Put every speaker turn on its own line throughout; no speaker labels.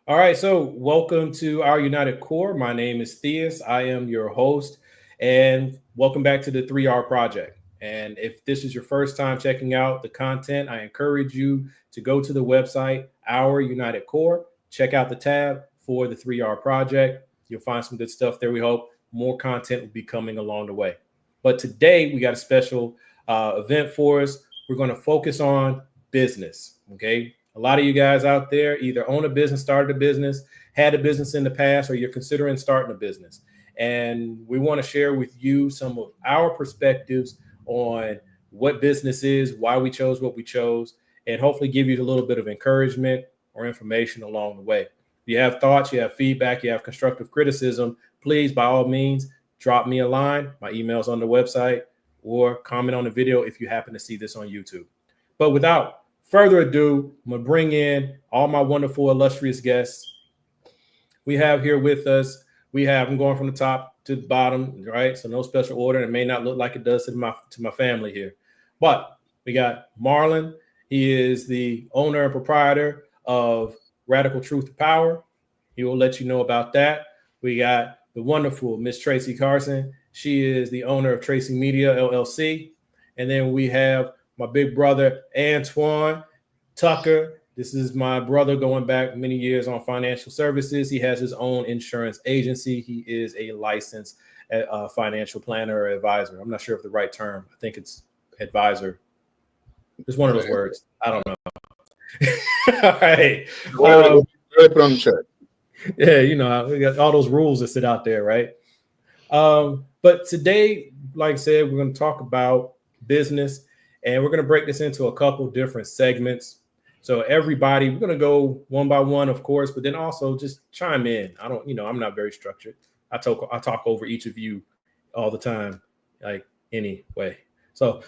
All right, so welcome to our United Core. My name is Theus. I am your host, and welcome back to the 3R Project. And if this is your first time checking out the content, I encourage you to go to the website, Our United Core, check out the tab for the 3R Project. You'll find some good stuff there. We hope more content will be coming along the way. But today, we got a special event for us. We're going to focus on business. Okay, a lot of you guys out there either own a business, started a business, had a business in the past, or you're considering starting a business. And we want to share with you some of our perspectives on what business is, why we chose what we chose, and hopefully give you a little bit of encouragement or information along the way. If you have thoughts, you have feedback, you have constructive criticism, please, by all means, drop me a line. My email's on the website, or comment on the video if you happen to see this on YouTube. But without further ado, I'm going to bring in all my wonderful, illustrious guests. We have here with us, I'm going from the top to the bottom, right? So no special order. It may not look like it does to my family here. But we got Marlon. He is the owner and proprietor of Radical Truth to Power. He will let you know about that. We got the wonderful Miss Tracy Carson. She is the owner of Tracy Media, LLC. And then we have my big brother, Antoine Tucker. This is my brother going back many years on financial services. He has his own insurance agency. He is a licensed financial planner or advisor. I'm not sure if the right term. I think it's advisor. It's one of those words. I don't know. All right.
Put on the check.
Yeah, we got all those rules that sit out there, right? But today, like I said, we're going to talk about business, and we're going to break this into a couple different segments. So everybody, we're going to go one by one, of course, but then also just chime in. I'm not very structured. I talk over each of you all the time, like anyway. So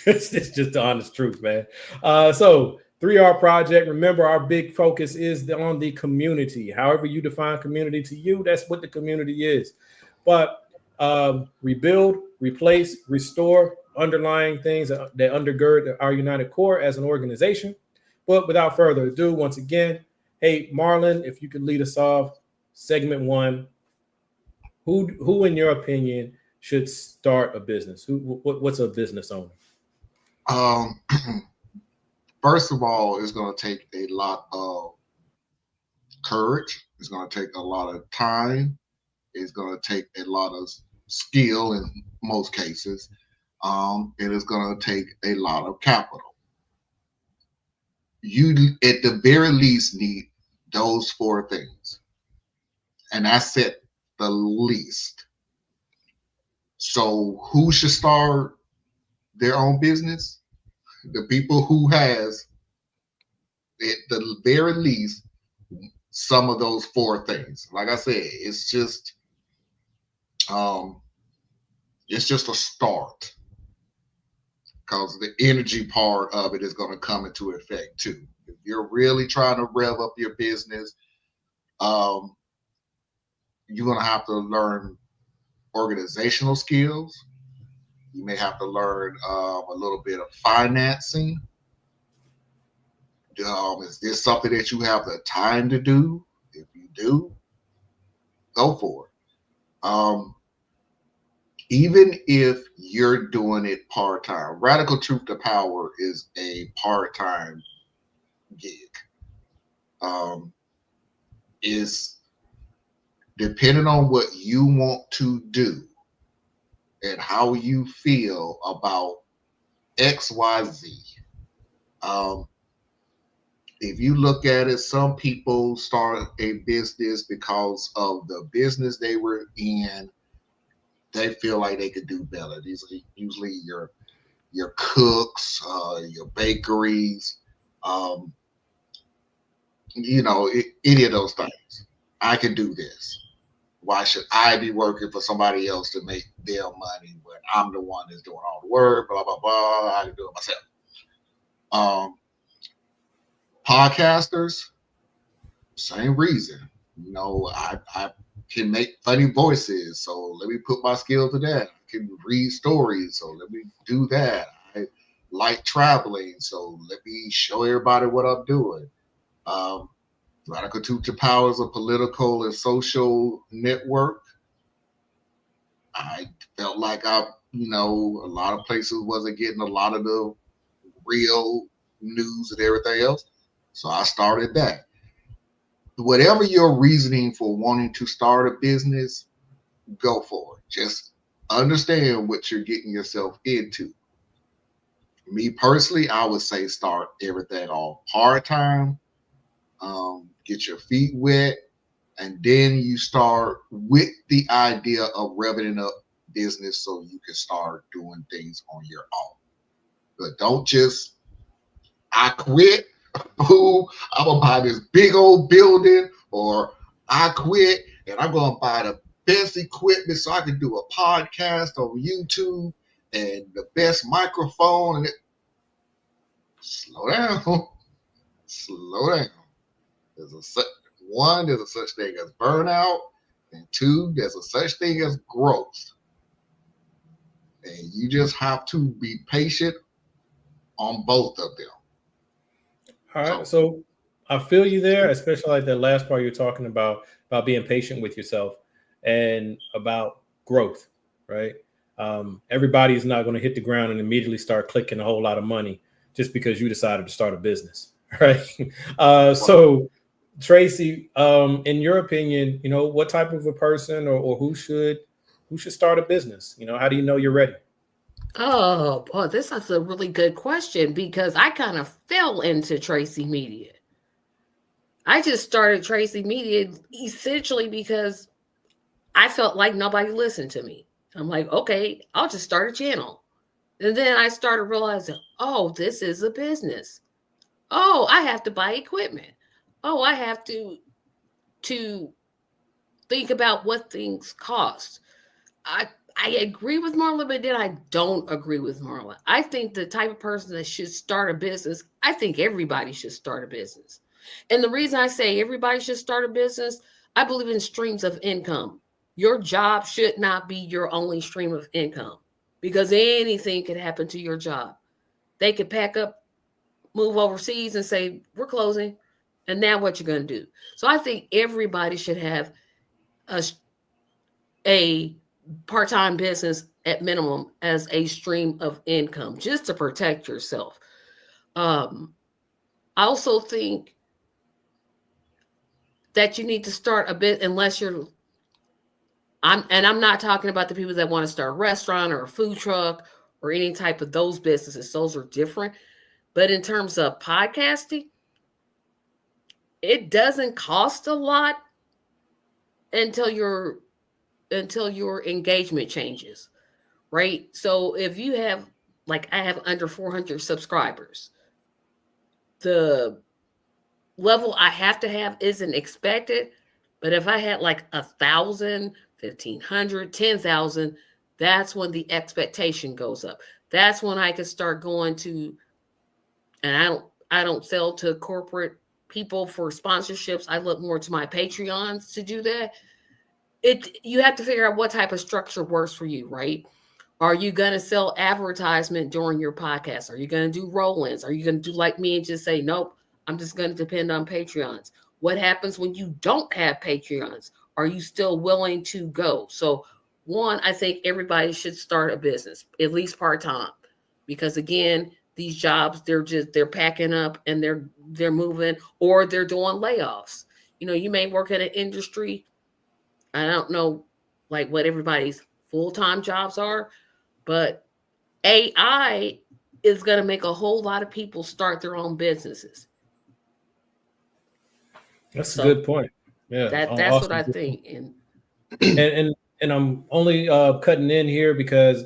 it's just the honest truth, man. So 3R Project, remember our big focus is on the community. However you define community to you, that's what the community is. But rebuild, replace, restore, underlying things that undergird our United Core as an organization. But without further ado, once again, hey, Marlon, if you could lead us off, segment one. Who in your opinion should start a business? What's a business owner?
First of all, it's going to take a lot of courage. It's going to take a lot of time. It's going to take a lot of skill in most cases. It is going to take a lot of capital. You, at the very least, need those four things. And that's it, the least. So who should start their own business? The people who has, at the very least, some of those four things. Like I said, it's just a start, because the energy part of it is going to come into effect too. If you're really trying to rev up your business, you're going to have to learn organizational skills. You may have to learn a little bit of financing. Is this something that you have the time to do? If you do, go for it. Even if you're doing it part-time, Radical Truth to Power is a part-time gig. Is depending on what you want to do and how you feel about XYZ. If you look at it, some people start a business because of the business they were in. They feel like they could do better. These are usually your cooks, your bakeries, any of those things. I can do this. Why should I be working for somebody else to make their money when I'm the one that's doing all the work? Blah blah blah. I can do it myself. Podcasters, same reason. I can make funny voices, so let me put my skill to that. I can read stories, so let me do that. like traveling, so let me show everybody what I'm doing. Radical Future Power is a political and social network. I felt like a lot of places wasn't getting a lot of the real news and everything else. So I started that. Whatever your reasoning for wanting to start a business, go for it. Just understand what you're getting yourself into. Me personally, I would say start everything off part time, get your feet wet, and then you start with the idea of revving up business so you can start doing things on your own. But don't just, I quit, boom, I'm gonna buy this big old building, or I quit and I'm gonna buy the best equipment so I can do a podcast on YouTube and the best microphone. And slow down, slow down. There's a there's a such thing as burnout, and two, there's a such thing as growth. And you just have to be patient on both of them.
All right. So I feel you there, especially like that last part you're talking about being patient with yourself and about growth, right? Everybody's not going to hit the ground and immediately start clicking a whole lot of money just because you decided to start a business, right? So Tracy, in your opinion, what type of a person or who should start a business? How do you know you're ready?
Oh, boy, this is a really good question because I kind of fell into Tracy Media. I just started Tracy Media essentially because I felt like nobody listened to me. I'm like, okay, I'll just start a channel. And then I started realizing, oh, this is a business. Oh, I have to buy equipment. Oh, I have to think about what things cost. I agree with Marla, but then I don't agree with Marla. I think the type of person that should start a business, I think everybody should start a business. And the reason I say everybody should start a business, I believe in streams of income. Your job should not be your only stream of income because anything could happen to your job. They could pack up, move overseas, and say, we're closing. And now what you're going to do? So I think everybody should have a, a part-time business at minimum as a stream of income just to protect yourself. I also think that you need to start a bit unless you're I'm not talking about the people that want to start a restaurant or a food truck or any type of those businesses. Those are different. But in terms of podcasting, it doesn't cost a lot until your engagement changes, right? So if you have, like, I have under 400 subscribers, the level I have to have isn't expected. But if I had like 1,000, 1,500, 10,000, that's when the expectation goes up. That's when I could start going to, and I don't sell to corporate people for sponsorships. I look more to my Patreons to do that. You have to figure out what type of structure works for you, right? Are you going to sell advertisement during your podcast? Are you going to do roll-ins? Are you going to do like me and just say, nope, I'm just going to depend on Patreons? What happens when you don't have Patreons? Are you still willing to go? So one, I think everybody should start a business, at least part-time, because again, these jobs, they're packing up and they're moving, or they're doing layoffs. You may work at an industry. I don't know like what everybody's full-time jobs are, but AI is going to make a whole lot of people start their own businesses.
That's a good point. Yeah,
that's what I think.
And I'm only cutting in here because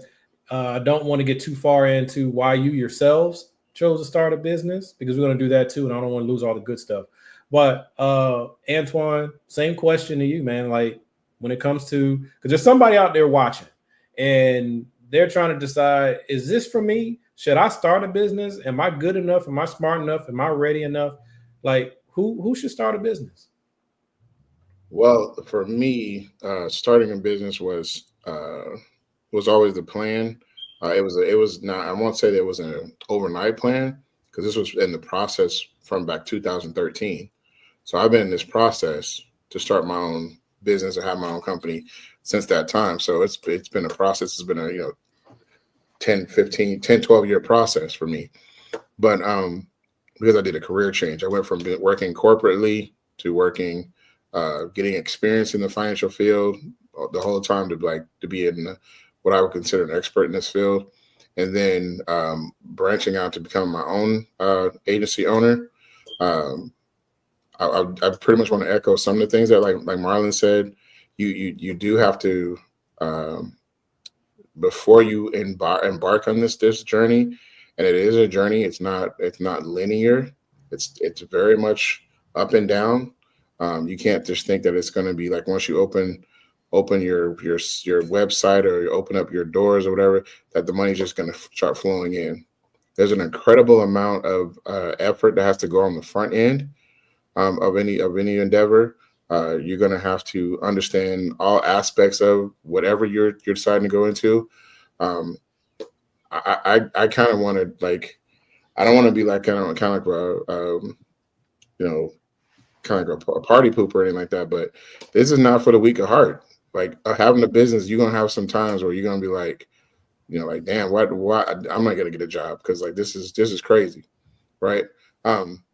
I don't want to get too far into why you yourselves chose to start a business, because we're going to do that too, and I don't want to lose all the good stuff. But Antoine, same question to you, man. Like, when it comes to, because there's somebody out there watching and they're trying to decide, is this for me? Should I start a business? Am I good enough? Am I smart enough? Am I ready enough? Like, who should start a business?
Well, for me, starting a business was always the plan. It was not. I won't say that it was an overnight plan, because this was in the process from back 2013. So I've been in this process to start my own business and have my own company since that time. So it's been a process. It's been a 10, 15, 10, 12 year process for me. But because I did a career change, I went from working corporately to working, getting experience in the financial field the whole time to be in what I would consider an expert in this field, and then branching out to become my own agency owner. Um, I pretty much want to echo some of the things that like Marlon said. You do have to um, before you embark on this journey, and it is a journey. It's not linear. It's very much up and down. You can't just think that it's going to be like once you open your website or you open up your doors or whatever, that the money's just going to start flowing in. There's an incredible amount of effort that has to go on the front end of any endeavor. You're going to have to understand all aspects of whatever you're deciding to go into. Um, I kind of want to I don't want to be like kind of like you know kind of like a party poop or anything like that. But this is not for the weak of heart. Like having a business, you're gonna have some times where you're gonna be like, like damn, why I'm not gonna get a job because like this is crazy, right? Um,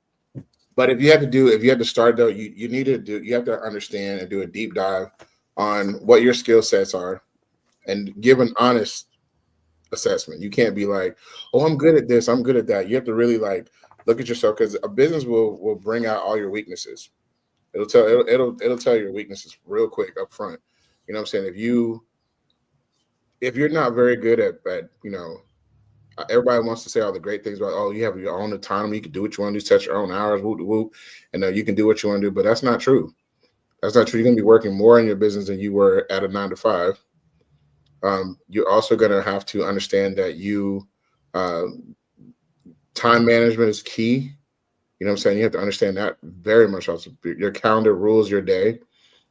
but if you had to start though, you have to understand and do a deep dive on what your skill sets are and give an honest assessment. You can't be like, oh, I'm good at this, I'm good at that. You have to really like look at yourself because a business will bring out all your weaknesses. It'll tell your weaknesses real quick up front. You know what I'm saying? If you're not very good at everybody wants to say all the great things about, oh, you have your own autonomy, you can do what you want to do, set your own hours, whoop whoop, and you can do what you want to do. But that's not true. That's not true. You're gonna be working more in your business than you were at a 9 to 5. You're also gonna have to understand that uh, time management is key. You know what I'm saying? You have to understand that very much. Also, your calendar rules your day.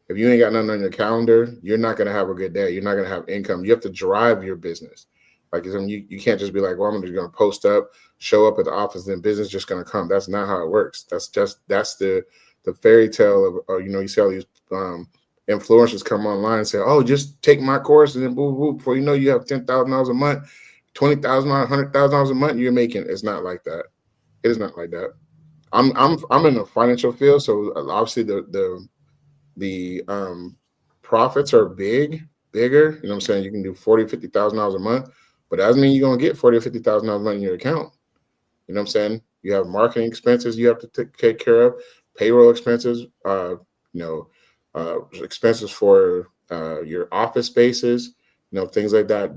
If you ain't got nothing on your calendar, you're not going to have a good day. You're not going to have income. You have to drive your business. Like you can't just be like, well, I'm just going to post up, show up at the office, then business just going to come. That's not how it works. That's the fairy tale of you see all these influencers come online and say, oh, just take my course and then boom, boom. Before you know, you have $10,000 a month, $20,000, $100,000 a month. You're making. It's not like that. It is not like that. I'm in the financial field, so obviously the profits are bigger. You know what I'm saying? You can do $40,000-$50,000 a month, but that doesn't mean you're gonna get $40,000 or $50,000 a month in your account. You know what I'm saying? You have marketing expenses you have to take care of, payroll expenses, expenses for your office spaces, things like that.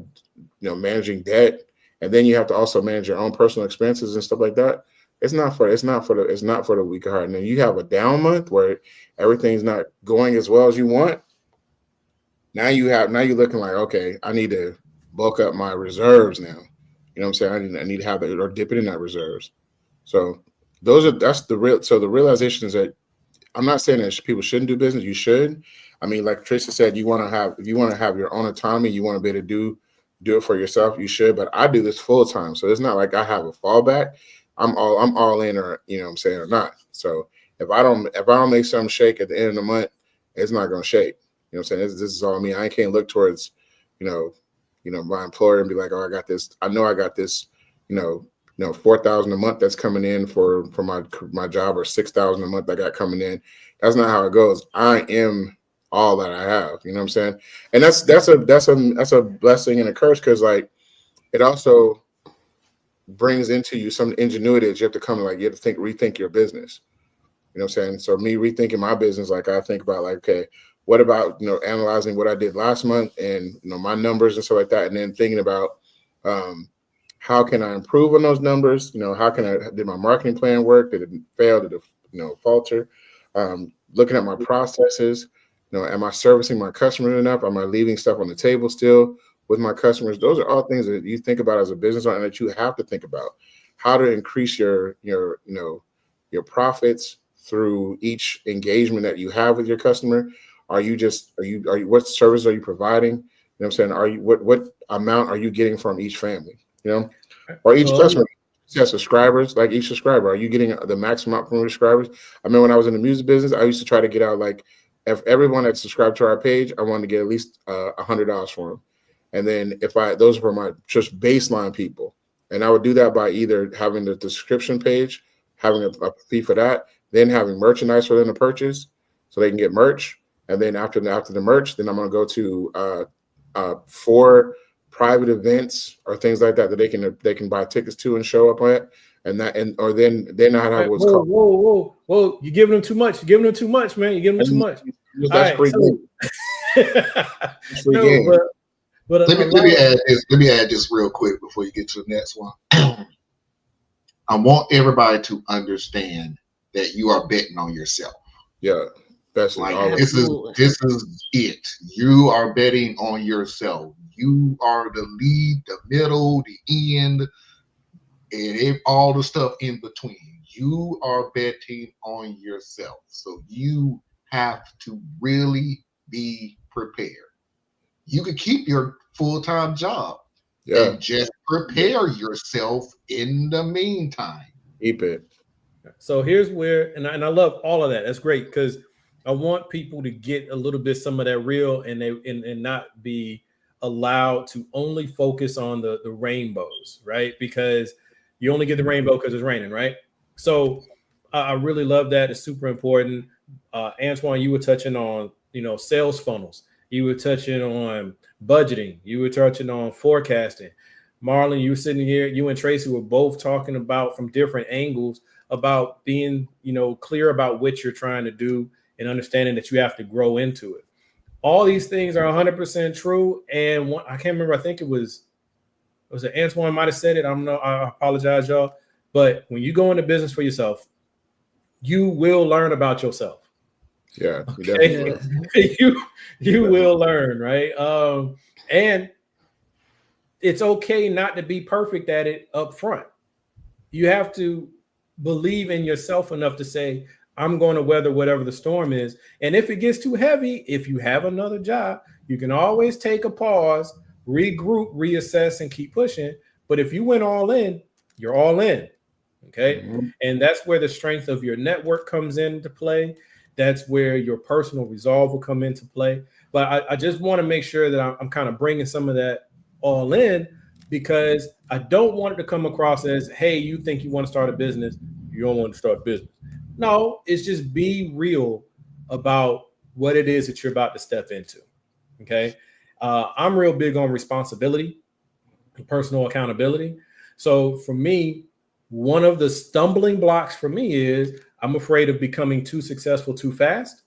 Managing debt, and then you have to also manage your own personal expenses and stuff like that. It's not for the weak of heart. And then you have a down month where everything's not going as well as you want. Now you're looking like, okay, I need to bulk up my reserves now. You know what I'm saying? I need to have that or dip it in that reserves. So the realization is that I'm not saying that people shouldn't do business. You should. I mean, like Tracy said, if you want to have your own autonomy, you want to be able to do it for yourself, you should. But I do this full time. So it's not like I have a fallback. I'm all in, or you know what I'm saying, or not. So if I don't make something shake at the end of the month, it's not gonna shake. You know what I'm saying? This is all me. I can't look towards, my employer and be like, oh, I got this. I know I got this, 4,000 a month that's coming in for my job, or 6,000 a month I got coming in. That's not how it goes. I am all that I have. You know what I'm saying? And that's a blessing and a curse, because like it also brings into you some ingenuity that you have to you have to rethink your business. You know what I'm saying? So me rethinking my business, like I think about like, okay, what about, analyzing what I did last month and, my numbers and stuff like that. And then thinking about how can I improve on those numbers? Did my marketing plan work? Did it fail? Did it, falter? Looking at my processes, am I servicing my customers enough? Am I leaving stuff on the table still with my customers? Those are all things that you think about as a business owner, and that you have to think about how to increase your profits through each engagement that you have with your customer. What service are you providing? You know what I'm saying? What amount are you getting from each family, or each customer? Yeah, subscribers, like each subscriber, are you getting the maximum out from your subscribers? I mean, when I was in the music business, I used to try to get out like if everyone that subscribed to our page, I wanted to get at least $100 for them. And then those were my just baseline people, and I would do that by either having the description page, having a fee for that, then having merchandise for them to purchase, so they can get merch, and then after the merch, then I'm gonna go to for private events or things like that they can buy tickets to and show up at, and then I have what's called.
Whoa! You're giving them too much. You're giving them too much, man. You're giving them too much.
That's free game. That's free game.
But let me add this real quick before you get to the next one. I want everybody to understand that you are betting on yourself.
Yeah, that's
like this is it. You are betting on yourself. You are the lead, the middle, the end, and all the stuff in between. You are betting on yourself. So you have to really be prepared. You could keep your full-time job and just prepare yourself in the meantime.
Keep it.
So here's where, and I love all of that. That's great because I want people to get a little bit some of that real and not be allowed to only focus on the rainbows, right? Because you only get the rainbow because it's raining, right? So I really love that. It's super important. Antoine, you were touching on, sales funnels. You were touching on budgeting. You were touching on forecasting. Marlon, you were sitting here. You and Tracy were both talking about from different angles about being, clear about what you're trying to do and understanding that you have to grow into it. All these things are 100% true. And I can't remember. I think it was Antoine might have said it. I don't know. I apologize, y'all. But when you go into business for yourself, you will learn about yourself.
Yeah,
okay? you will learn, right? And it's okay not to be perfect at it up front. You have to believe in yourself enough to say, I'm going to weather whatever the storm is. And if it gets too heavy, if you have another job, you can always take a pause, regroup, reassess, and keep pushing. But if you went all in, you're all in. Okay. Mm-hmm. And that's where the strength of your network comes into play. That's where your personal resolve will come into play. But I just want to make sure that I'm kind of bringing some of that all in, because I don't want it to come across as, hey, you think you want to start a business, you don't want to start a business. No, it's just be real about what it is that you're about to step into. Okay. I'm real big on responsibility and personal accountability. So for me, one of the stumbling blocks for me is I'm afraid of becoming too successful too fast.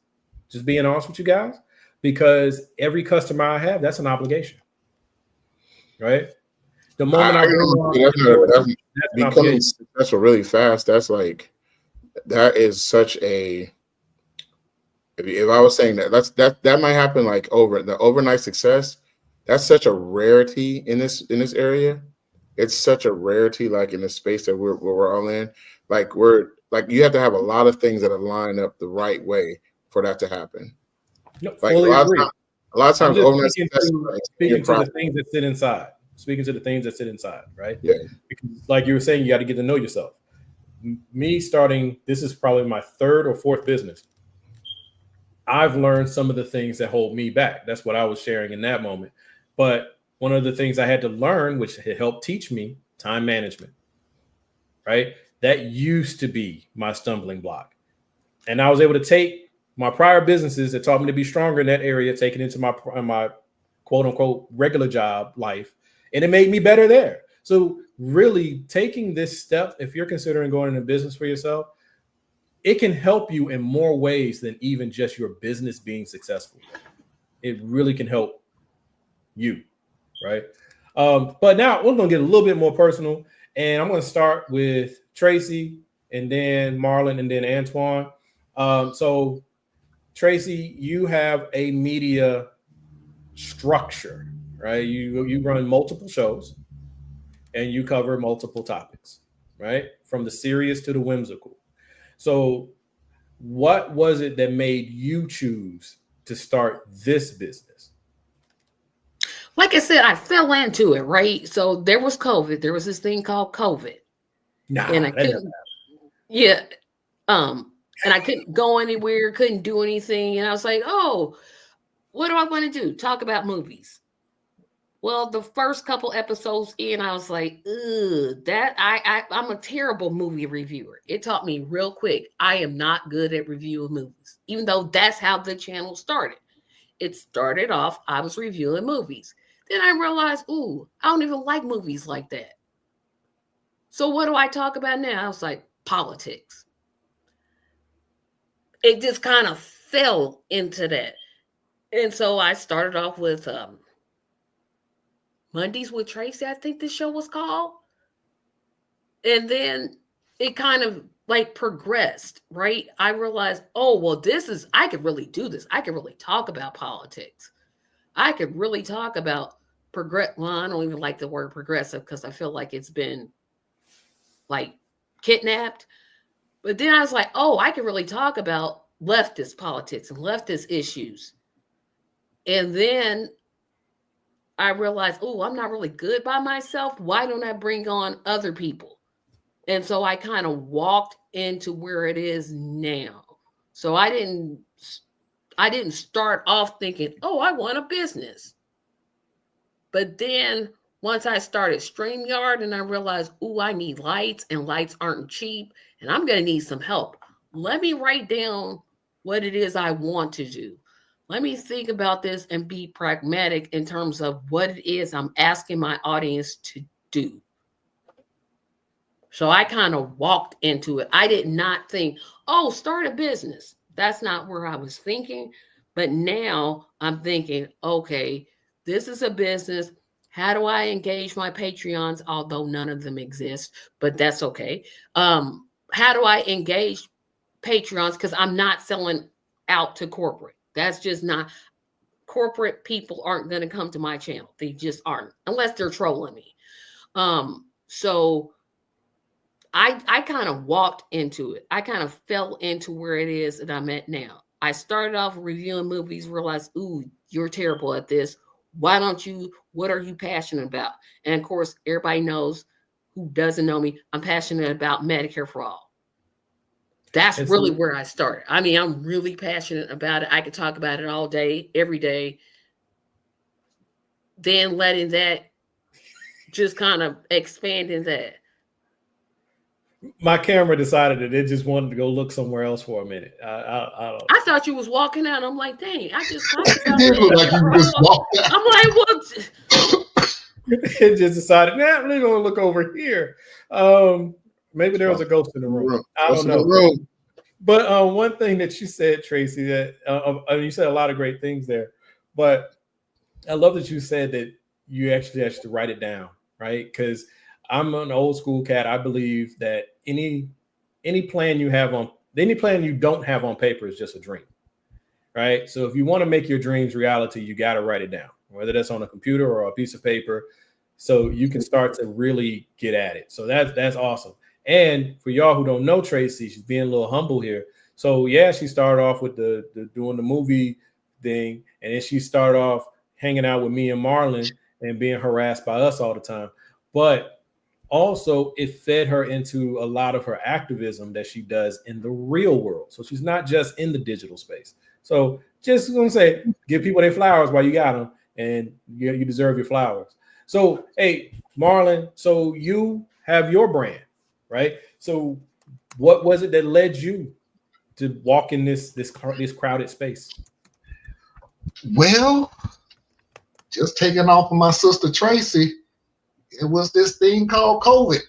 Just being honest with you guys, because every customer I have, that's an obligation, right? The moment
that's becoming successful really fast, that is such a. If I was saying that might happen like the overnight success. That's such a rarity in this area. It's such a rarity, like in the space that we're all in. You have to have a lot of things that align up the right way for that to happen.
No, fully agree.
A lot of times, overnight success.
Speaking to the things that sit inside. Speaking to the things that sit inside, right?
Yeah.
Because, like you were saying, you got to get to know yourself. Me starting, this is probably my third or fourth business. I've learned some of the things that hold me back. That's what I was sharing in that moment. But one of the things I had to learn, which helped teach me, time management, right? That used to be my stumbling block. And I was able to take my prior businesses that taught me to be stronger in that area, take it into my quote unquote regular job life, and it made me better there. So really taking this step, if you're considering going into business for yourself, it can help you in more ways than even just your business being successful. It really can help you, right? But now we're going to get a little bit more personal, and I'm going to start with Tracy and then Marlon and then Antoine. So Tracy, you have a media structure, right? You run multiple shows and you cover multiple topics, right? From the serious to the whimsical. So what was it that made you choose to start this business?
Like I said, I fell into it, right? So there was COVID. There was this thing called COVID.
Nah,
and I
that doesn't
couldn't. Yeah, and I couldn't go anywhere, couldn't do anything, and I was like, oh, what do I want to do? Talk about movies. Well, the first couple episodes in, I was like, ugh, I'm a terrible movie reviewer. It taught me real quick. I am not good at reviewing movies, even though that's how the channel started. It started off, I was reviewing movies. Then I realized, ooh, I don't even like movies like that. So what do I talk about now? I was like, politics. It just kind of fell into that. And so I started off with Mondays with Tracy, I think the show was called. And then it kind of like progressed, right? I realized, oh, well, I could really do this. I could really talk about politics. I could really talk about well, I don't even like the word progressive because I feel like it's been like kidnapped. But then I was like, oh, I could really talk about leftist politics and leftist issues. And then I realized, oh, I'm not really good by myself. Why don't I bring on other people? And so I kind of walked into where it is now. So I didn't start off thinking, oh, I want a business. But then once I started StreamYard and I realized, oh, I need lights and lights aren't cheap and I'm going to need some help. Let me write down what it is I want to do. Let me think about this and be pragmatic in terms of what it is I'm asking my audience to do. So I kind of walked into it. I did not think, oh, start a business. That's not where I was thinking. But now I'm thinking, okay, this is a business. How do I engage my Patreons? Although none of them exist, but that's okay. How do I engage Patreons? Because I'm not selling out to corporate. That's just not, corporate people aren't going to come to my channel. They just aren't, unless they're trolling me. So I kind of walked into it. I kind of fell into where it is that I'm at now. I started off reviewing movies, realized, ooh, you're terrible at this. What are you passionate about? And of course, everybody knows, who doesn't know me, I'm passionate about Medicare for all. That's really where I started. I mean, I'm really passionate about it. I could talk about it all day, every day. Then letting that just kind of expand in that.
My camera decided that it just wanted to go look somewhere else for a minute.
I thought you was walking out. I'm like, dang, I just talked
about it. Look like you just walked out.
I'm like, what?
It just decided, nah, I'm really gonna look over here. Maybe there was a ghost in the room. I don't know. But one thing that you said, Tracy, that you said a lot of great things there. But I love that you said that you actually have to write it down, right? Because I'm an old school cat. I believe that any plan you don't have on paper is just a dream, right? So if you want to make your dreams reality, you got to write it down, whether that's on a computer or a piece of paper, so you can start to really get at it. So that's awesome. And for y'all who don't know Tracy, she's being a little humble here. So yeah, she started off with the doing the movie thing, and then she started off hanging out with me and Marlon and being harassed by us all the time. But also, it fed her into a lot of her activism that she does in the real world. So she's not just in the digital space. So just going to say, give people their flowers while you got them, and you deserve your flowers. So, hey, Marlon, so you have your brand, right? So what was it that led you to walk in this crowded space?
Well, just taking off of my sister Tracy, it was this thing called COVID.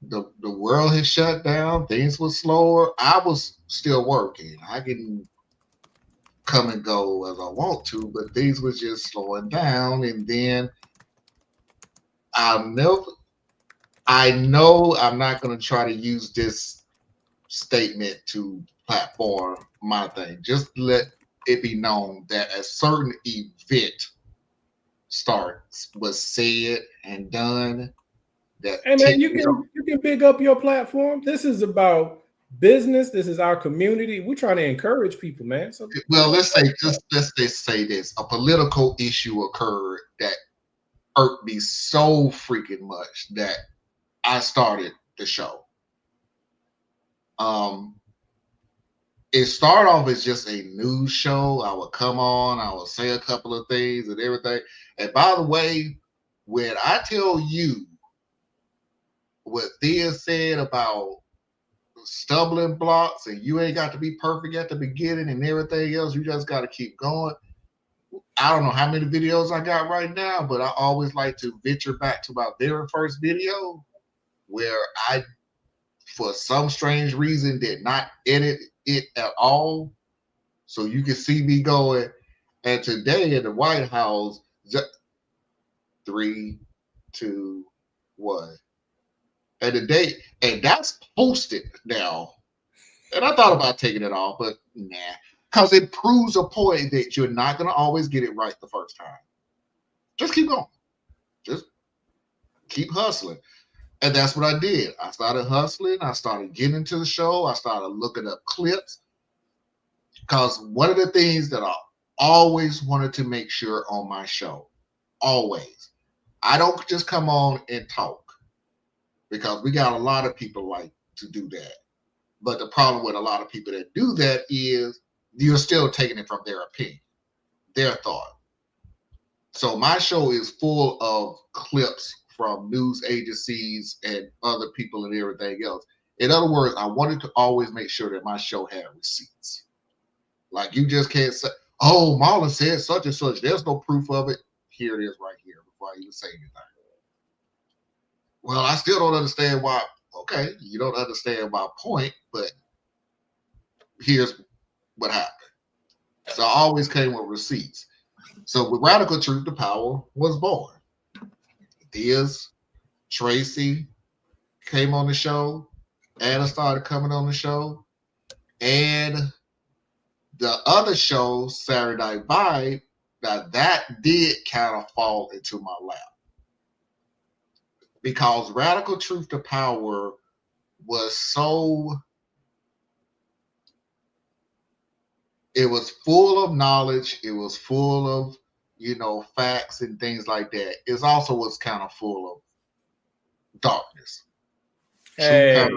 The world had shut down. Things were slower. I was still working. I can come and go as I want to, but things was just slowing down. And then I know I'm not going to try to use this statement to platform my thing. Just let it be known that a certain event was said and done. That
hey man, you can big up your platform. This is about business. This is our community. We're trying to encourage people, man.
Well, let's say this: a political issue occurred that irked me so freaking much that I started the show. It started off as just a news show. I would come on, I would say a couple of things and everything. And by the way, when I tell you what Thea said about stumbling blocks and you ain't got to be perfect at the beginning and everything else, you just got to keep going. I don't know how many videos I got right now, but I always like to venture back to my very first video where I, for some strange reason, did not edit it at all. So you can see me going, and today in the White House, 3, 2, 1. And the date, and that's posted now. And I thought about taking it off, but nah. Because it proves a point that you're not going to always get it right the first time. Just keep going. Just keep hustling. And that's what I did. I started hustling. I started getting into the show. I started looking up clips. Because one of the things that I always wanted to make sure on my show, always, I don't just come on and talk. Because we got a lot of people like to do that. But the problem with a lot of people that do that is you're still taking it from their opinion, their thought. So my show is full of clips from news agencies and other people and everything else. In other words, I wanted to always make sure that my show had receipts. Like you just can't say, oh, Marlon said such and such. There's no proof of it. Here it is right here before I even say anything. Well, I still don't understand why. Okay, you don't understand my point, but here's what happened. So I always came with receipts. So with Radical Truth, the Power was born. Diaz, Tracy came on the show. Anna started coming on the show. And the other show, Saturday Night Vibe, that did kind of fall into my lap. Because Radical Truth to Power was so, it was full of knowledge. It was full of, facts and things like that. It also was kind of full of darkness.
Hey.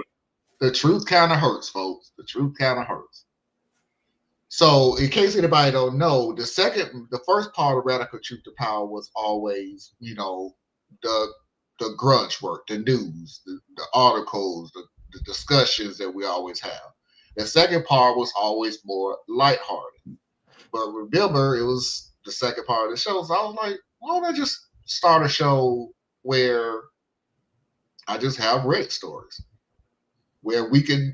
The truth kind of hurts, folks. The truth kind of hurts. So in case anybody don't know, the first part of Radical Truth to Power was always, the grudge work, the news, the articles, the discussions that we always have. The second part was always more lighthearted. But remember, it was the second part of the show. So I was like, why don't I just start a show where I just have Reddit stories, where we can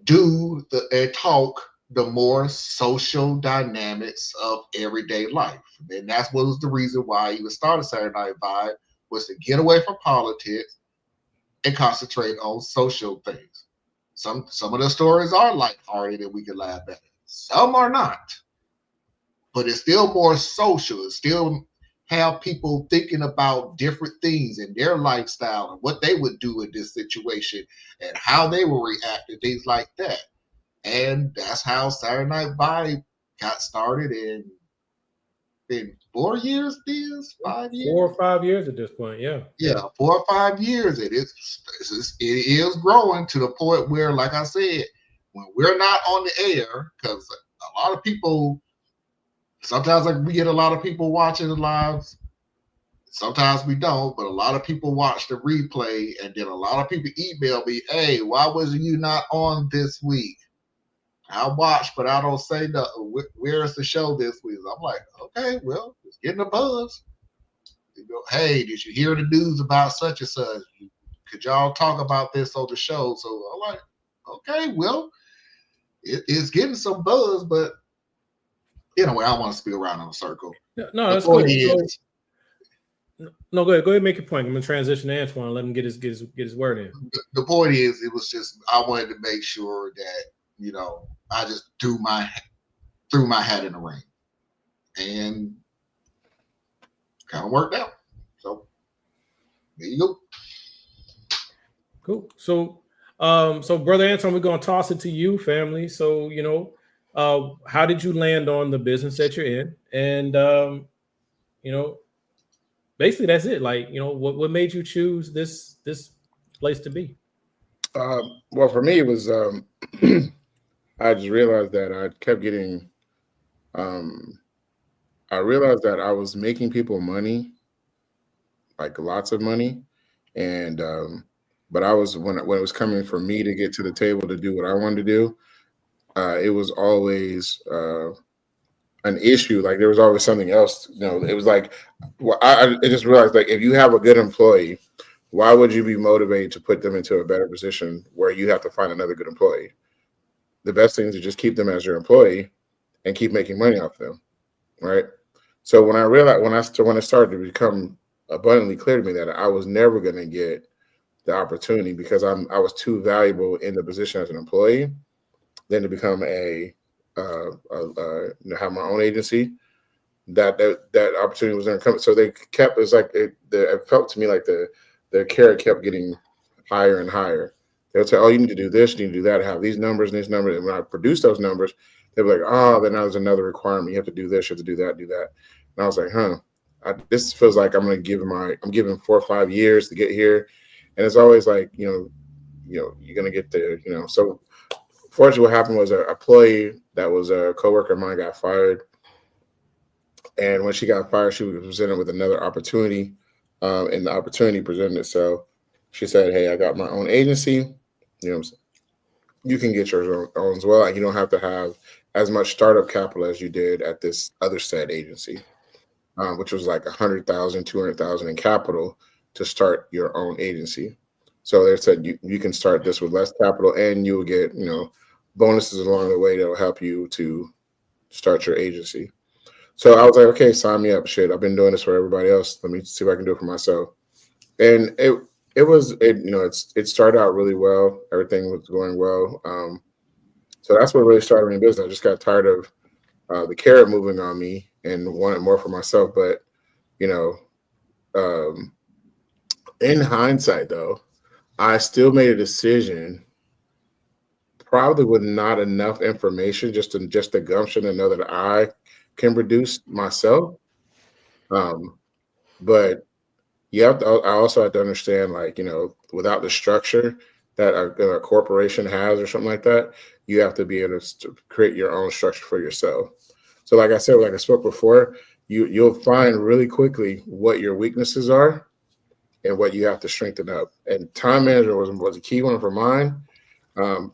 do and talk the more social dynamics of everyday life. And that's what was the reason why I even started Saturday Night Vibe, was to get away from politics and concentrate on social things. Some of the stories are lighthearted and we can laugh at it. Some are not. But it's still more social. It still have people thinking about different things in their lifestyle and what they would do in this situation and how they will react to things like that. And that's how Saturday Night Vibe got started in 4 years, 5 years?
4 or 5 years at this point, yeah.
Yeah, 4 or 5 years. It is growing to the point where, like I said, when we're not on the air, because a lot of people, sometimes we get a lot of people watching the lives. Sometimes we don't, but a lot of people watch the replay, and then a lot of people email me, hey, why was you not on this week? I watch, but I don't say nothing. Where's the show this week? I'm like, okay, well, it's getting a buzz. You go, hey, did you hear the news about such and such? Could y'all talk about this on the show? So I'm like, okay, well, it's getting some buzz, but anyway, I don't want to speak around in a circle.
No, that's cool. No, go ahead. Go ahead and make your point. I'm gonna transition to Antoine. Let him get his word in.
The point is, it was just I wanted to make sure that I just threw my hat in the ring, and kind of worked out. So there you go.
Cool. So, Brother Antoine, we're gonna toss it to you, family. So, how did you land on the business that you're in, and basically that's it. Like, what made you choose this place to be?
Well, for me, it was I just realized that I kept getting. Um, I realized that I was making people money, like lots of money, and but I was when it was coming for me to get to the table to do what I wanted to do, it was always an issue. Like there was always something else. It was like well, I just realized like if you have a good employee, why would you be motivated to put them into a better position where you have to find another good employee? The best thing is to just keep them as your employee and keep making money off them, right? So when I realized when it started to become abundantly clear to me that I was never going to get the opportunity because I was too valuable in the position as an employee, then to become have my own agency. That opportunity was going to come. So they kept it felt to me like the carrot kept getting higher and higher. They'll say, "Oh, you need to do this, you need to do that, have these numbers and these numbers." And when I produce those numbers, they'll be like, "Oh, then there's another requirement. You have to do this, you have to do that, do that." And I was like, "Huh, this feels like I'm giving 4 or 5 years to get here." And it's always like, you're gonna get there. So fortunately, what happened was an employee that was a coworker of mine got fired, and when she got fired, she was presented with another opportunity, and the opportunity presented itself. She said, "Hey, I got my own agency. You know, you can get your own as well, and you don't have to have as much startup capital as you did at this other said agency, which was like 100,000, 200,000 in capital to start your own agency." So they said you can start this with less capital, and you will get bonuses along the way that will help you to start your agency. So I was like, okay, sign me up. Shit, I've been doing this for everybody else. Let me see if I can do it for myself. And it started out really well. Everything was going well. So that's what really started me in business. I just got tired of the carrot moving on me and wanted more for myself. But you know, um, in hindsight, though, I still made a decision, probably with not enough information, just the gumption to know that I can produce myself. Um, but I also have to understand, like, without the structure that a corporation has or something like that, you have to be able to create your own structure for yourself. So, like I said, like I spoke before, you'll find really quickly what your weaknesses are and what you have to strengthen up. And time management was a key one for mine.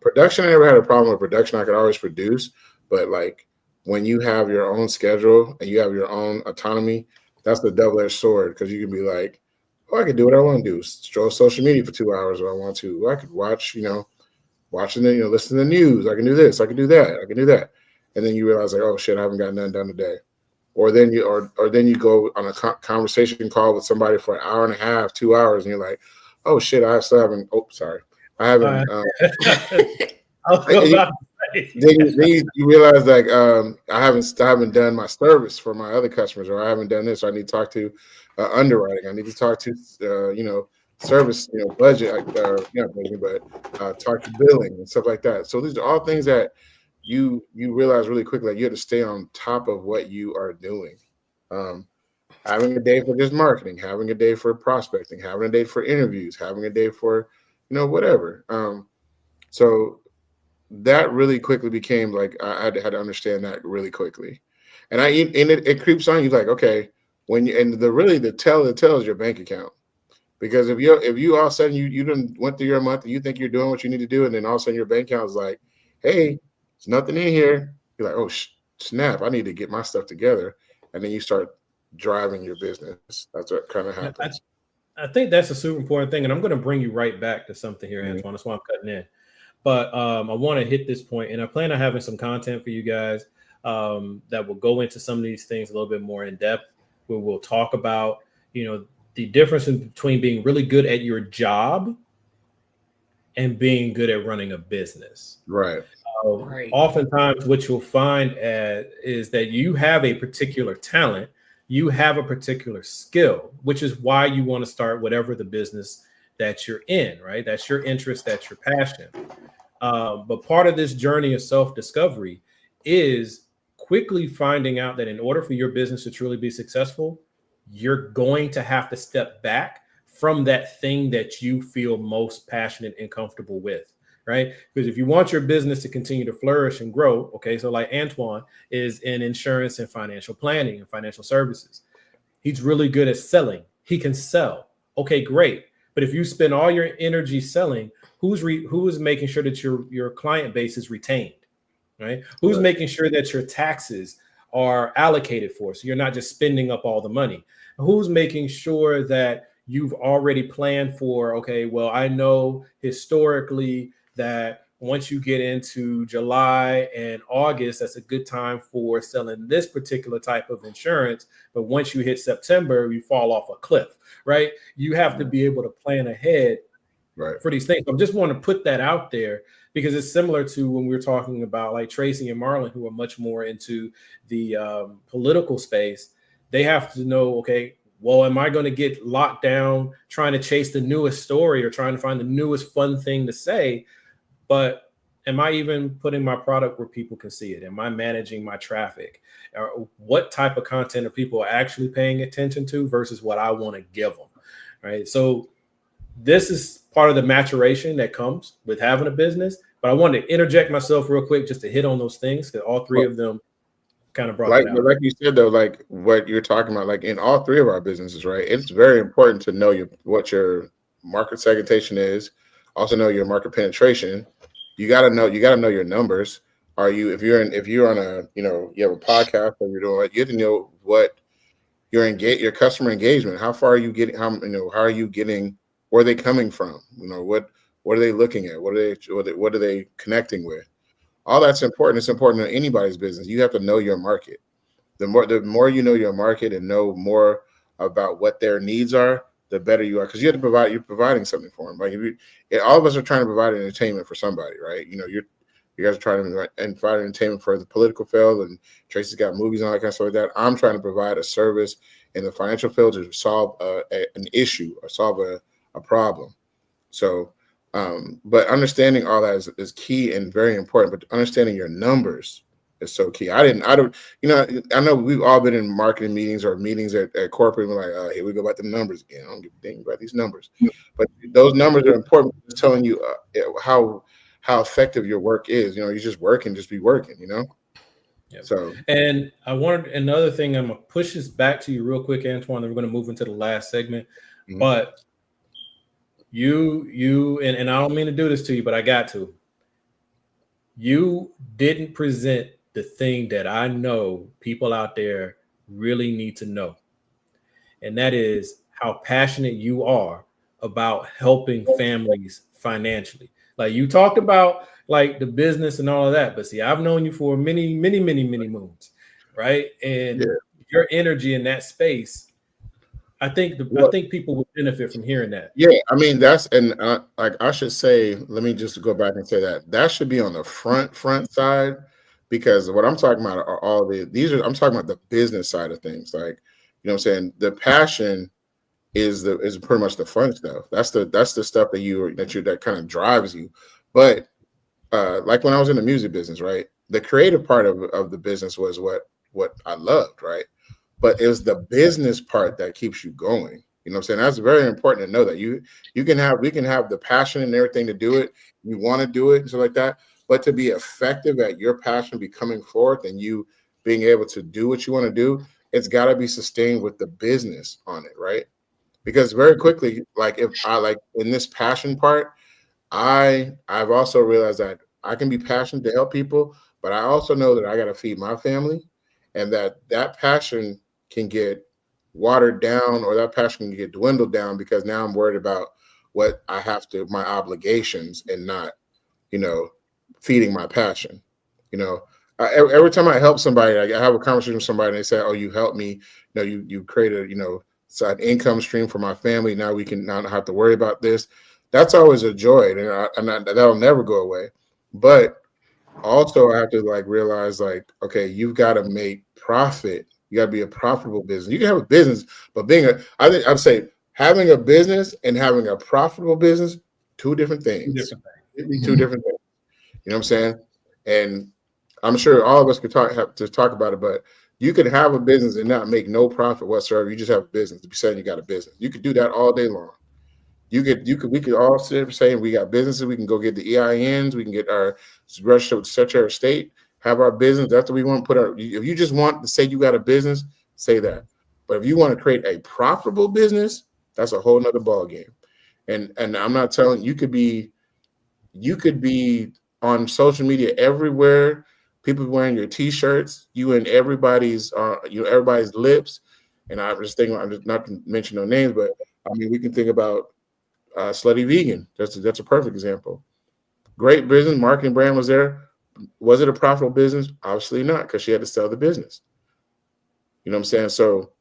Production, I never had a problem with production. I could always produce, but like when you have your own schedule and you have your own autonomy, that's the double-edged sword, because you can be like, oh, I can do what I want to do. Stroll social media for 2 hours if I want to. I could watch, listen to the news. I can do this. I can do that. I can do that. And then you realize, like, oh shit, I haven't got nothing done today. Or then you go on a conversation call with somebody for an hour and a half, 2 hours, and you're like, oh shit, I still haven't. Oh, sorry, I haven't. Then you realize, like, I haven't done my service for my other customers, or I haven't done this. So I need to talk to underwriting. I need to talk to service, budget, budget, but talk to billing and stuff like that. So these are all things that you realize really quickly, like, you have to stay on top of what you are doing. Having a day for just marketing, having a day for prospecting, having a day for interviews, having a day for whatever. So that really quickly became like I had to understand that really quickly, and it creeps on you, like, okay, when you, and the tell is your bank account. Because if you all of a sudden you didn't went through your month and you think you're doing what you need to do, and then all of a sudden your bank account is like, hey, there's nothing in here. You're like, oh snap, I need to get my stuff together, and then you start driving your business. That's what kind of happens.
I think that's a super important thing, and I'm going to bring you right back to something here, Antoine. That's why I'm cutting in. But I want to hit this point, and I plan on having some content for you guys that will go into some of these things a little bit more in depth, where we'll talk about, the difference between being really good at your job and being good at running a business.
Right.
Right.
Oftentimes, what you'll find is that you have a particular talent, you have a particular skill, which is why you want to start whatever the business that you're in, right? That's your interest, that's your passion. But part of this journey of self-discovery is quickly finding out that in order for your business to truly be successful, you're going to have to step back from that thing that you feel most passionate and comfortable with, right? Because if you want your business to continue to flourish and grow, okay, so like Antoine is in insurance and financial planning and financial services. He's really good at selling. He can sell. Okay, great. But if you spend all your energy selling, who's making sure that your client base is retained, right? Who's making sure that your taxes are allocated for, so you're not just spending up all the money? Who's making sure that you've already planned for, okay, well, I know historically that once you get into July and August, that's a good time for selling this particular type of insurance. But once you hit September, you fall off a cliff, right? You have to be able to plan ahead for these things. I just want to put that out there because it's similar to when we were talking about like Tracy and Marlon, who are much more into the political space. They have to know, okay, well, am I going to get locked down trying to chase the newest story or trying to find the newest fun thing to say? But am I even putting my product where people can see it? Am I managing my traffic? Or what type of content are people actually paying attention to versus what I want to give them, right? So this is part of the maturation that comes with having a business. But I wanted to interject myself real quick just to hit on those things because all three of them kind of brought
like,
that out.
like you said, though, like what you're talking about, like in all three of our businesses, right? It's very important to know what your market segmentation is. Also know your market penetration. You got to know your numbers. If you're on a, you have a podcast or you're doing it, you have to know what your customer engagement. How far are you getting? How are you getting? Where are they coming from? What are they looking at? What are they connecting with? All that's important. It's important in anybody's business. You have to know your market. The more you know your market and know more about what their needs are, the better you are, because you're providing something for them. Like all of us are trying to provide entertainment for somebody, right? You guys are trying to provide entertainment for the political field, and Tracy's got movies and all that kind of stuff like that. I'm trying to provide a service in the financial field to solve an issue or solve a problem. So, but understanding all that is key and very important. But understanding your numbers is so key. I know we've all been in marketing meetings or meetings at corporate. We're like, here we go about the numbers again. I don't give a thing about these numbers, but those numbers are important. It's telling you how effective your work is. You just work and just be working.
Yep.
So,
and I wanted another thing. I'm gonna push this back to you real quick, Antoine. Then we're gonna move into the last segment, but you and I don't mean to do this to you, but I got to. You didn't present the thing that I know people out there really need to know. And that is how passionate you are about helping families financially. Like you talked about like the business and all of that, but see, I've known you for many, many, many, many moons, right? And your energy in that space, I think people would benefit from hearing that.
Yeah, I mean like I should say, let me just go back and say that should be on the front side, because what I'm talking about are all I'm talking about the business side of things. Like, what I'm saying, the passion is pretty much the fun stuff. That's the stuff that kind of drives you. But like when I was in the music business, right? The creative part of the business was what I loved, right? But it was the business part that keeps you going. You know what I'm saying? That's very important to know that we can have the passion and everything to do it. You want to do it and stuff like that. But to be effective at your passion becoming forth and you being able to do what you want to do, it's got to be sustained with the business on it, right? Because very quickly, like if I like in this passion part, I've also realized that I can be passionate to help people, but I also know that I got to feed my family, and that passion can get watered down, or that passion can get dwindled down because now I'm worried about what I have to, my obligations, and not, feeding my passion. Every time I help somebody, I have a conversation with somebody and they say, "Oh, you helped me. You created, so an income stream for my family. Now we can not have to worry about this." That's always a joy, and that'll never go away. But also, I have to realize okay, you've got to make profit. You got to be a profitable business. You can have a business, but I'd say having a business and having a profitable business, two different things. Two different things. You know what I'm saying? And I'm sure all of us could talk about it, but You could have a business and not make no profit whatsoever. You just have a business to be saying you got a business. You could do that all day long. We could all sit here saying we got businesses. We can go get the EINs. We can get our registered with Secretary of State, have our business. That's what we want to put our. If you just want to say you got a business, say that. But if you want to create a profitable business, that's a whole nother ball game. And I'm not telling you could be on social media everywhere. People wearing your T-shirts, you in everybody's everybody's lips. And I'm just not to mention no names, but I mean we can think about Slutty Vegan. That's a perfect example. Great business, marketing brand was there. Was it a profitable business? Obviously not, because she had to sell the business. You know what I'm saying? So,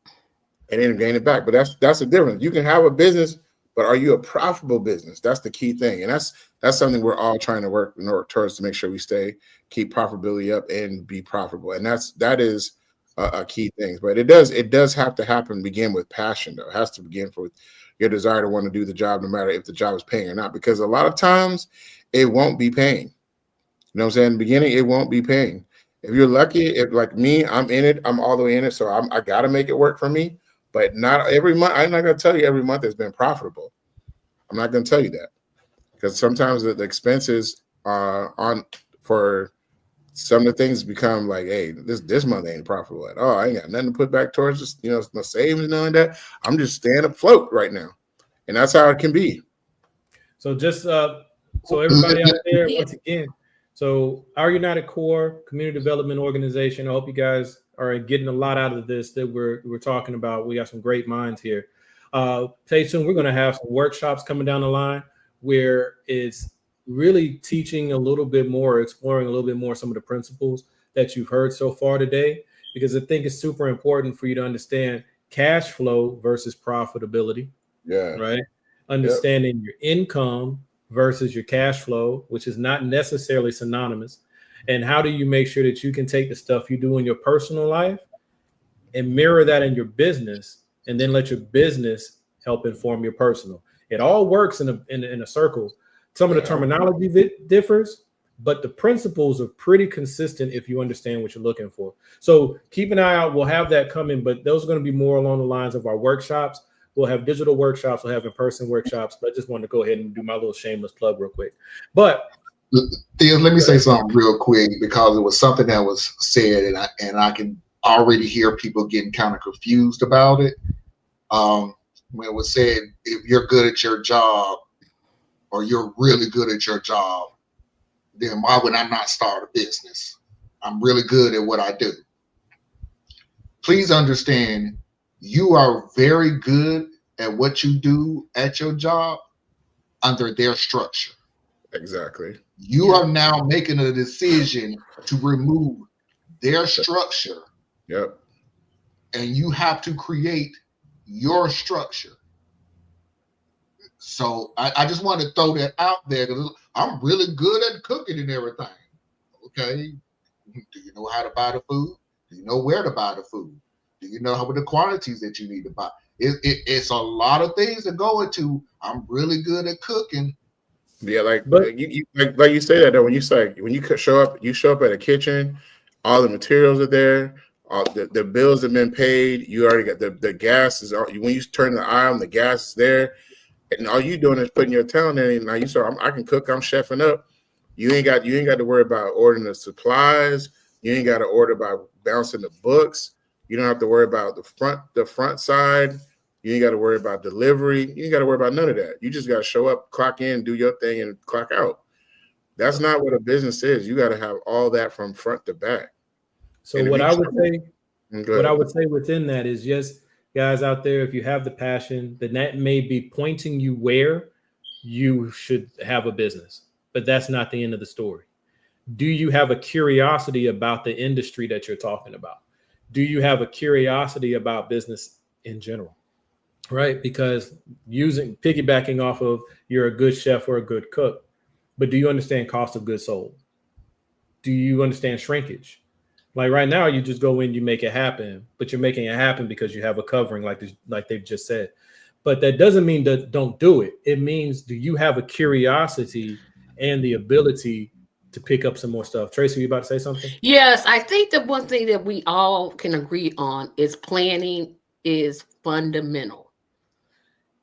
and then gain it back. But that's the difference. You can have a business, but are you a profitable business? That's the key thing, and that's something we're all trying to work towards to make sure we keep profitability up and be profitable. And that is a key thing. But it does have to happen. Begin with passion, though. It has to begin with your desire to want to do the job, no matter if the job is paying or not. Because a lot of times, it won't be paying. You know what I'm saying? In the beginning, it won't be paying. If you're lucky, if like me, I'm in it. I'm all the way in it. So I got to make it work for me. But not every month. I'm not going to tell you every month has been profitable. I'm not going to tell you that, because sometimes the expenses on for some of the things become like, hey, this month ain't profitable at all. I ain't got nothing to put back towards this, my savings and all that. I'm just staying afloat right now, and that's how it can be.
So just so everybody out there, once again, so our United Core Community Development Organization. I hope you guys are getting a lot out of this that we're talking about. We got some great minds here. Stay tuned. We're going to have some workshops coming down the line where it's really teaching a little bit more, exploring a little bit more some of the principles that you've heard so far today, because I think it's super important for you to understand cash flow versus profitability.
Yeah.
Right. Understanding your income versus your cash flow, which is not necessarily synonymous. And how do you make sure that you can take the stuff you do in your personal life and mirror that in your business, and then let your business help inform your personal? It all works in a circle. Some of the terminology differs, but the principles are pretty consistent if you understand what you're looking for. So keep an eye out. We'll have that coming, but those are going to be more along the lines of our workshops. We'll have digital workshops. We'll have in-person workshops. But I just wanted to go ahead and do my little shameless plug real quick. But
Theo, let me say something real quick, because it was something that was said, and I can already hear people getting kind of confused about it. When it was said, if you're good at your job, or you're really good at your job, then why would I not start a business? I'm really good at what I do. Please understand, you are very good at what you do at your job under their structure.
Exactly.
You are now making a decision to remove their structure.
Yep.
And you have to create your structure. So I just want to throw that out there, because I'm really good at cooking and everything. Okay. Do you know how to buy the food? Do you know where to buy the food? Do you know how the quantities that you need to buy? It's a lot of things that go into, I'm really good at cooking.
Yeah, like you say that though. When you show up at a kitchen, all the materials are there, all the bills have been paid. You already got the gas is when you turn the iron, the gas is there, and all you doing is putting your talent in. And now you saw I can cook. I'm chefing up. You ain't got to worry about ordering the supplies. You ain't got to order about bouncing the books. You don't have to worry about the front side. You ain't got to worry about delivery. You ain't got to worry about none of that. You just got to show up, clock in, do your thing, and clock out. That's not what a business is. You got to have all that from front to back.
So what I would say within that is, just guys out there, if you have the passion, then that may be pointing you where you should have a business, but that's not the end of the story. Do you have a curiosity about the industry that you're talking about? Do you have a curiosity about business in general? Right? Because piggybacking off of, you're a good chef or a good cook, but do you understand cost of goods sold? Do you understand shrinkage? Like right now, you just go in, you make it happen, but you're making it happen because you have a covering, like they've just said. But that doesn't mean that don't do it. It means, do you have a curiosity and the ability to pick up some more stuff. Tracy, you about to say something?
Yes, I think the one thing that we all can agree on is planning is fundamental.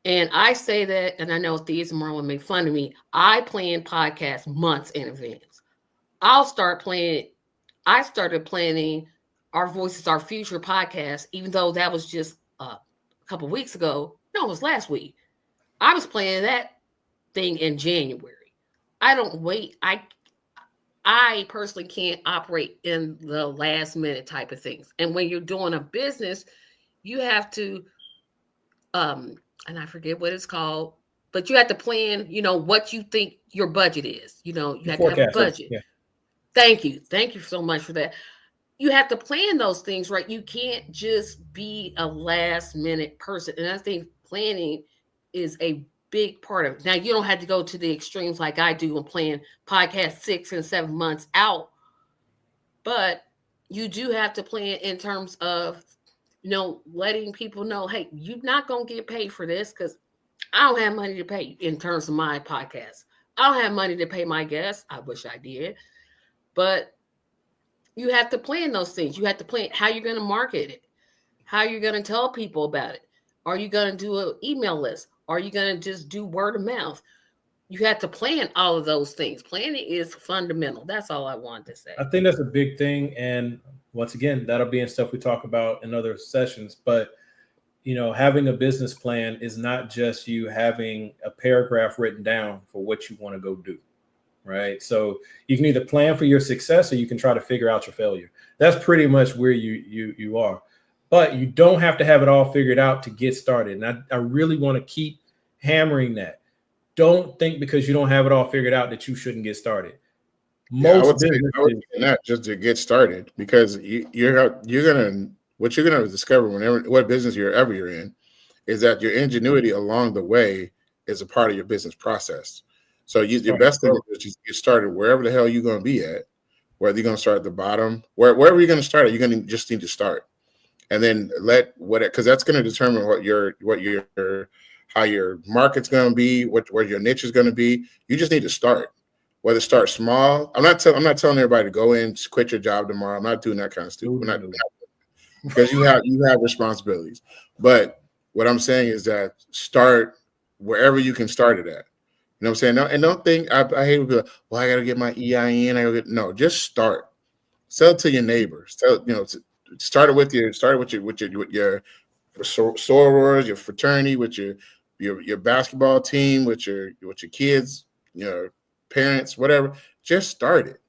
And I say that, and I know Thea and Marlon make fun of me. I plan podcasts months in advance. I started planning Our Voices, Our Future podcast, even though that was just a couple of weeks ago. No, it was last week. I was planning that thing in January. I don't wait. I personally can't operate in the last minute type of things. And when you're doing a business, you have to, and I forget what it's called, but you have to plan, what you think your budget is. You have to have a budget.
Yeah.
Thank you. Thank you so much for that. You have to plan those things, right? You can't just be a last minute person. And I think planning is a big part of it. Now, you don't have to go to the extremes like I do and plan podcasts 6 and 7 months out, but you do have to plan in terms of, letting people know, hey, you're not going to get paid for this because I don't have money to pay in terms of my podcast. I don't have money to pay my guests. I wish I did, but you have to plan those things. You have to plan how you're going to market it, how you're going to tell people about it. Are you going to do an email list? Are you going to just do word of mouth? You have to plan all of those things. Planning is fundamental. That's all I wanted to say.
I think that's a big thing. And once again, that'll be in stuff we talk about in other sessions. But, having a business plan is not just you having a paragraph written down for what you want to go do. Right. So you can either plan for your success or you can try to figure out your failure. That's pretty much where you are. But you don't have to have it all figured out to get started. And I really want to keep hammering that. Don't think because you don't have it all figured out that you shouldn't get started.
I would say that just to get started, because what you're gonna discover what business you're in is that your ingenuity along the way is a part of your business process. So your best thing is just get started wherever the hell you're going to be at, whether you're going to start at the bottom, wherever you're going to start, you're going to just need to start, and then because that's going to determine how your market's going to be, where your niche is going to be. You just need to start. Whether start small. I'm not telling everybody to go in, quit your job tomorrow. I'm not doing that kind of stuff. We're not doing that because you have responsibilities. But what I'm saying is that start wherever you can start it at. You know what I'm saying? No, and don't think I hate to be like, well, I got to get my EIN. No, just start. Sell to your neighbors. Start it with your sorors, your fraternity, with your basketball team, with your kids, parents, whatever. Just start it.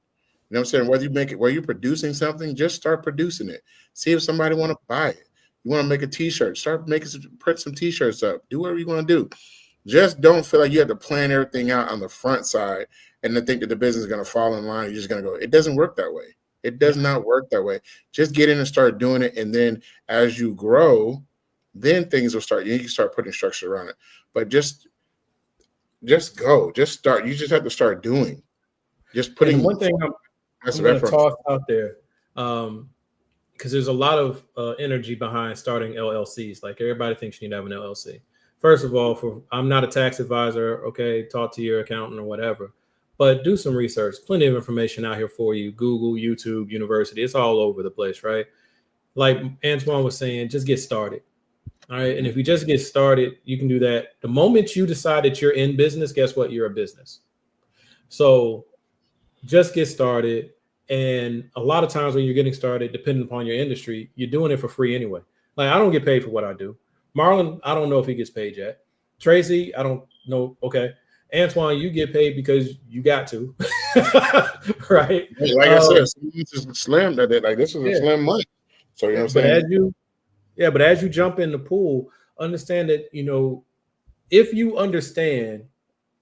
You know what I'm saying? Whether you make it, where you're producing something, just start producing it. See if somebody want to buy it. You want to make a T-shirt, print some T-shirts up. Do whatever you want to do. Just don't feel like you have to plan everything out on the front side and then think that the business is going to fall in line. You're just going to go. It doesn't work that way. It does not work that way. Just get in and start doing it. And then as you grow, then things will start. You can start putting structure around it. But just go. Just start. You just have to start doing. Just putting.
And one thing I'm going to toss out there, because there's a lot of energy behind starting LLCs. Like everybody thinks you need to have an LLC. First of all, I'm not a tax advisor. Okay, talk to your accountant or whatever, but do some research. Plenty of information out here for you. Google, YouTube, university. It's all over the place, right? Like Antoine was saying, just get started. All right, and if you just get started, you can do that. The moment you decide that you're in business, guess what? You're a business. So just get started. And a lot of times when you're getting started, depending upon your industry, you're doing it for free anyway. Like I don't get paid for what I do. Marlon, I don't know if he gets paid yet. Tracy, I don't know. Okay. Antoine, you get paid because you got to. Right?
Like I said, this is slim. This is a slim money. So you know what I'm saying?
But as you jump in the pool, understand that, if you understand,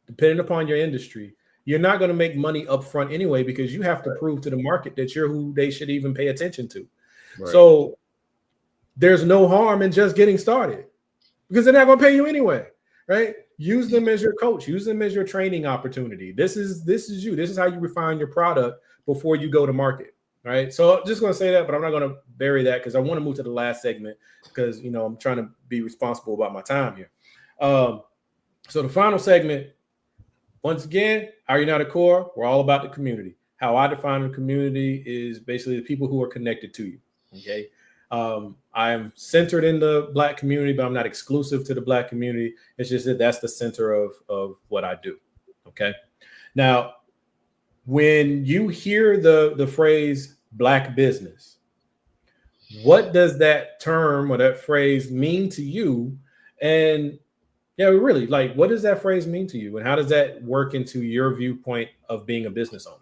depending upon your industry, you're not going to make money up front anyway, because you have to prove to the market that you're who they should even pay attention to. Right. So there's no harm in just getting started, because they're not going to pay you anyway, right? Use them as your coach. Use them as your training opportunity. This is you. This is how you refine your product before you go to market, right? So I'm just going to say that, but I'm not going to bury that because I want to move to the last segment because, I'm trying to be responsible about my time here. So the final segment, once again, our United Core, we're all about the community. how I define a community is basically the people who are connected to you. Okay. I am centered in the Black community, but I'm not exclusive to the Black community. It's just that that's the center of what I do. Okay. Now, when you hear the phrase Black business, what does that term or that phrase mean to you? And yeah, really, like, what does that phrase mean to you? And how does that work into your viewpoint of being a business owner?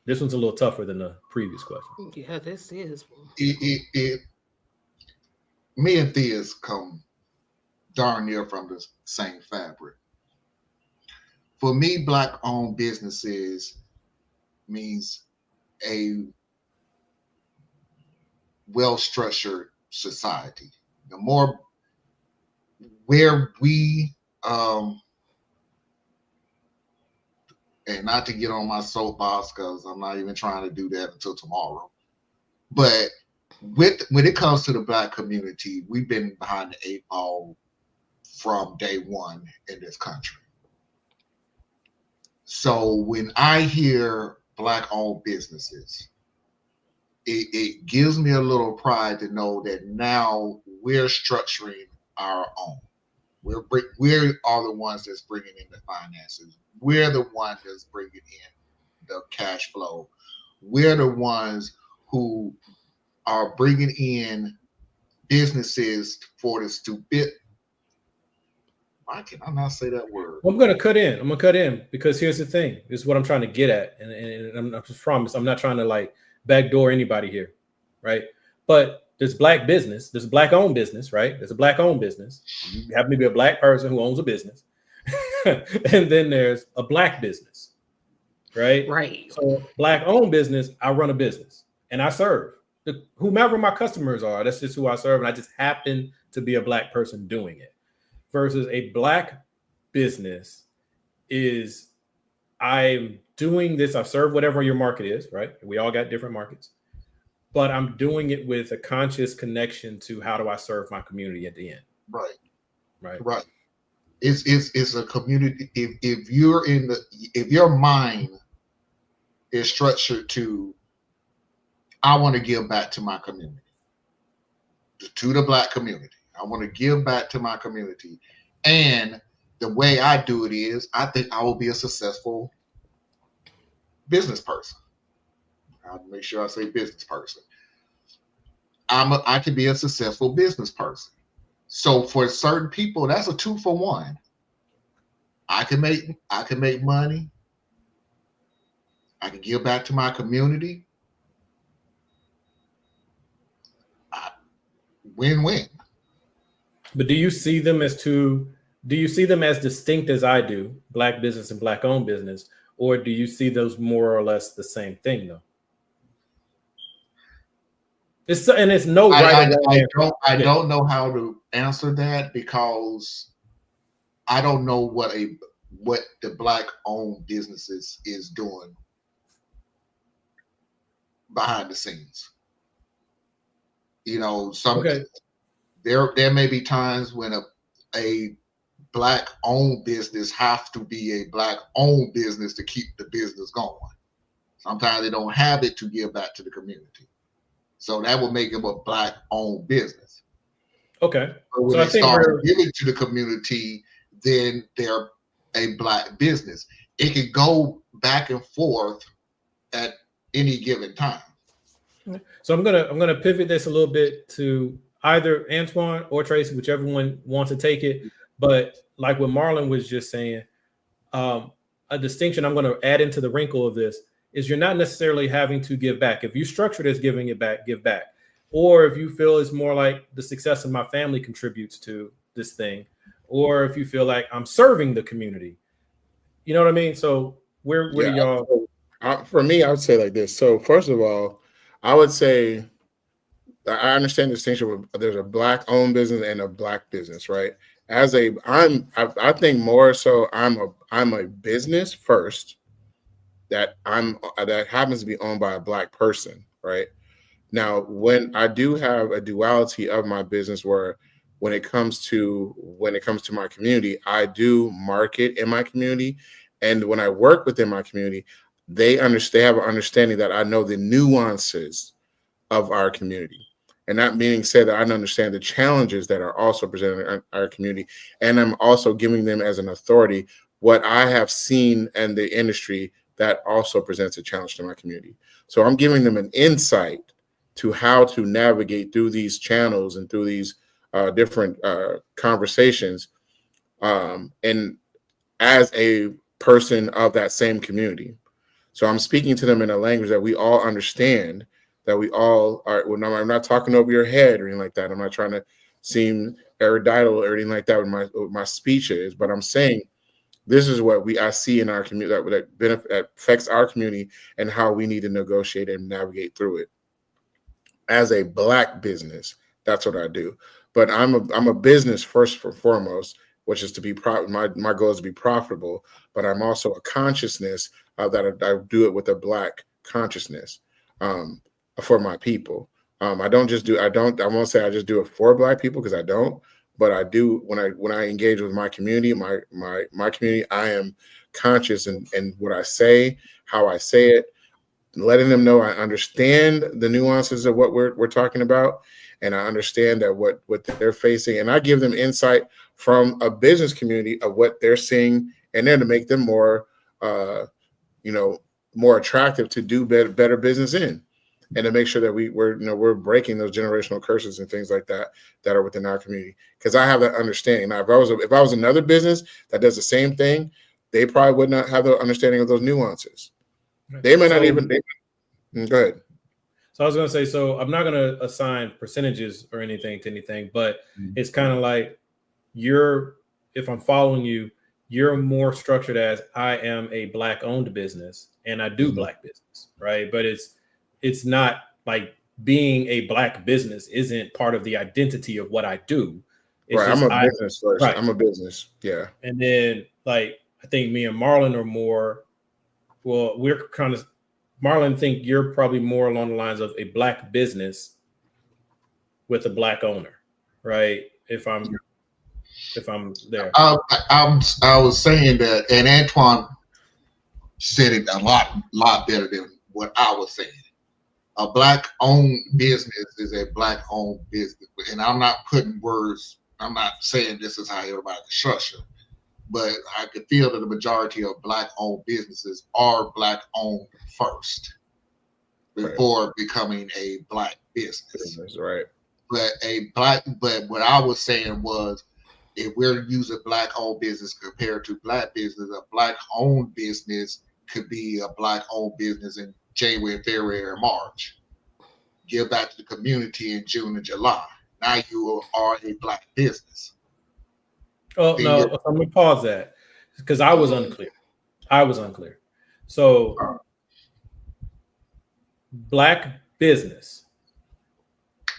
This one's a little tougher than the previous question.
Yeah, this is.
Me and Thea's come darn near from the same fabric. For me, Black-owned businesses means a well-structured society. The more where we and not to get on my soapbox because I'm not even trying to do that until tomorrow, but when it comes to the Black community, we've been behind the 8 ball from day one in this country. So when I hear Black-owned businesses, it gives me a little pride to know that now we're structuring our own. We are the ones that's bringing in the finances. We're the ones that's bringing in the cash flow. We're the ones who are bringing in businesses for the stupid. Why can I not say that word?
I'm going to cut in because here's the thing. This is what I'm trying to get at. And I just promise I'm not trying to like backdoor anybody here, right? But there's Black business, there's a Black-owned business, right? There's a Black-owned business. You happen to be a Black person who owns a business. And then there's a Black business, right?
Right.
So Black-owned business, I run a business and I serve. Whomever my customers are, that's just who I serve. And I just happen to be a Black person doing it. Versus a Black business is I'm doing this. I serve whatever your market is, right? We all got different markets, but I'm doing it with a conscious connection to how do I serve my community at the end.
Right. It's a community. If your mind is structured to, I want to give back to my community, to the Black community. I want to give back to my community. And the way I do it is, I think I will be a successful business person. I'll make sure I say business person. I can be a successful business person. So for certain people, that's a 2-for-1. I can make money. I can give back to my community. Win-win.
But do you see them as distinct as I do, Black business and Black-owned business, or do you see those more or less the same thing though? It's no right.
I don't know how to answer that because I don't know what the Black-owned businesses is doing behind the scenes. You know, there may be times when a Black-owned business have to be a Black-owned business to keep the business going. Sometimes they don't have it to give back to the community. So that will make them a Black-owned business.
Okay.
But when they start giving to the community, then they're a Black business. It can go back and forth at any given time.
So I'm gonna pivot this a little bit to either Antoine or Tracy, whichever one wants to take it. But like what Marlon was just saying, a distinction I'm going to add into the wrinkle of this is you're not necessarily having to give back. If you structure it as giving it back, give back. Or if you feel it's more like the success of my family contributes to this thing, or if you feel like I'm serving the community, you know what I mean? So where do y'all?
For me, I would say like this. So first of all, I would say I understand the distinction. There's a Black-owned business and a Black business, right? I think more so I'm a business first that happens to be owned by a Black person, right? Now, when I do have a duality of my business where when it comes to my community, I do market in my community And when I work within my community, they have an understanding that I know the nuances of our community. And that meaning said that I understand the challenges that are also presented in our community. And I'm also giving them as an authority what I have seen in the industry that also presents a challenge to my community. So I'm giving them an insight to how to navigate through these channels and through these different conversations. And as a person of that same community. So I'm speaking to them in a language that we all understand, that we all are. Well, I'm not talking over your head or anything like that. I'm not trying to seem erudite or anything like that with my speech is, but I'm saying this is what I see in our community that affects our community and how we need to negotiate and navigate through it. As a Black business, that's what I do. But I'm a business first and foremost, which is to be my goal is to be profitable. But I'm also a consciousness that I do it with a Black consciousness for my people. I won't say I just do it for Black people, because I don't. But I do when I engage with my community, my community, I am conscious in what I say, how I say it, letting them know I understand the nuances of what we're talking about, and I understand that what they're facing, and I give them insight from a business community of what they're seeing, and then to make them more more attractive to do better business in, and to make sure that we're breaking those generational curses and things like that are within our community. Because I have that understanding. Now, if I was another business that does the same thing, they probably would not have the understanding of those nuances. They may not even. Go ahead.
So I was going to say, so I'm not going to assign percentages or anything to anything, but it's kind of like if I'm following you, you're more structured as I am a Black owned business and I do Black business, right? But it's not like being a Black business isn't part of the identity of what I do. It's
right. I'm a business first. Right. I'm a business. Yeah.
And then like, I think me and Marlon are more, well, we're kind of, Marlon, think you're probably more along the lines of a Black business with a Black owner, right? If I'm there.
I was saying that, and Antoine said it a lot better than what I was saying. A Black-owned business is a Black-owned business, and I'm not putting words. I'm not saying this is how everybody structure, but I can feel that the majority of Black-owned businesses are Black-owned first before becoming a Black business.
Right.
But what I was saying was, if we're using Black-owned business compared to Black business, a Black-owned business could be a Black-owned business in January, February, and March. Give back to the community in June and July. Now you are a Black business.
Oh, no, I'm going to pause that because I was unclear. So Black business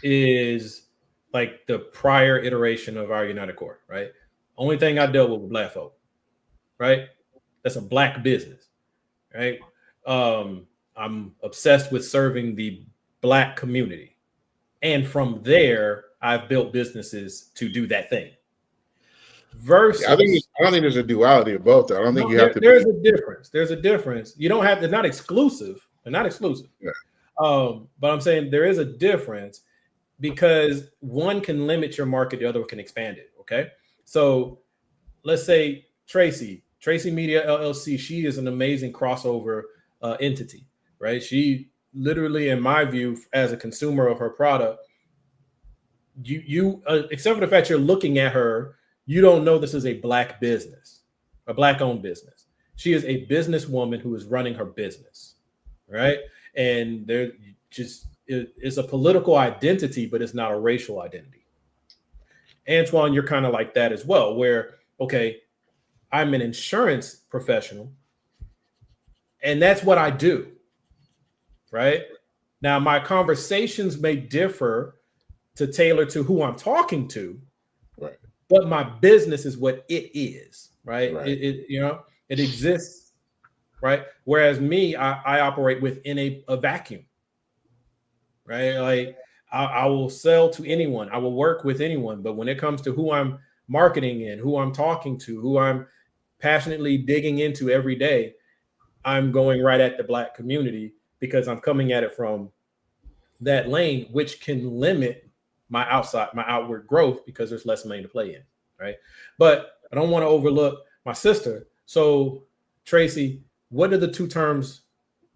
is like the prior iteration of our United Core, right? Only thing I dealt with Black folk, right? That's a Black business, right? I'm obsessed with serving the Black community. And from there, I've built businesses to do that thing. Versus,
I don't think there's a duality of both. Though. I don't think you have to.
There's a difference. There's a difference. You don't have. They're not exclusive. They're not exclusive.
Yeah.
But I'm saying there is a difference because one can limit your market, the other can expand it. Okay. So let's say Tracy Media LLC. She is an amazing crossover entity, right? She literally, in my view, as a consumer of her product, you except for the fact you're looking at her, you don't know this is a Black business, a Black-owned business. She is a businesswoman who is running her business, right? And there just it's a political identity, but it's not a racial identity. Antoine, you're kind of like that as well, where, okay, I'm an insurance professional, and that's what I do, right? Now, my conversations may differ to tailor to who I'm talking to,
right?
But my business is what it is, right?
Right.
It exists, right? Whereas me, I operate within a vacuum, right? Like I will sell to anyone, I will work with anyone, but when it comes to who I'm marketing in, who I'm talking to, who I'm passionately digging into every day, I'm going right at the Black community because I'm coming at it from that lane, which can limit my outward growth because there's less lane to play in, right? But I don't want to overlook my sister. So, Tracy, what do the two terms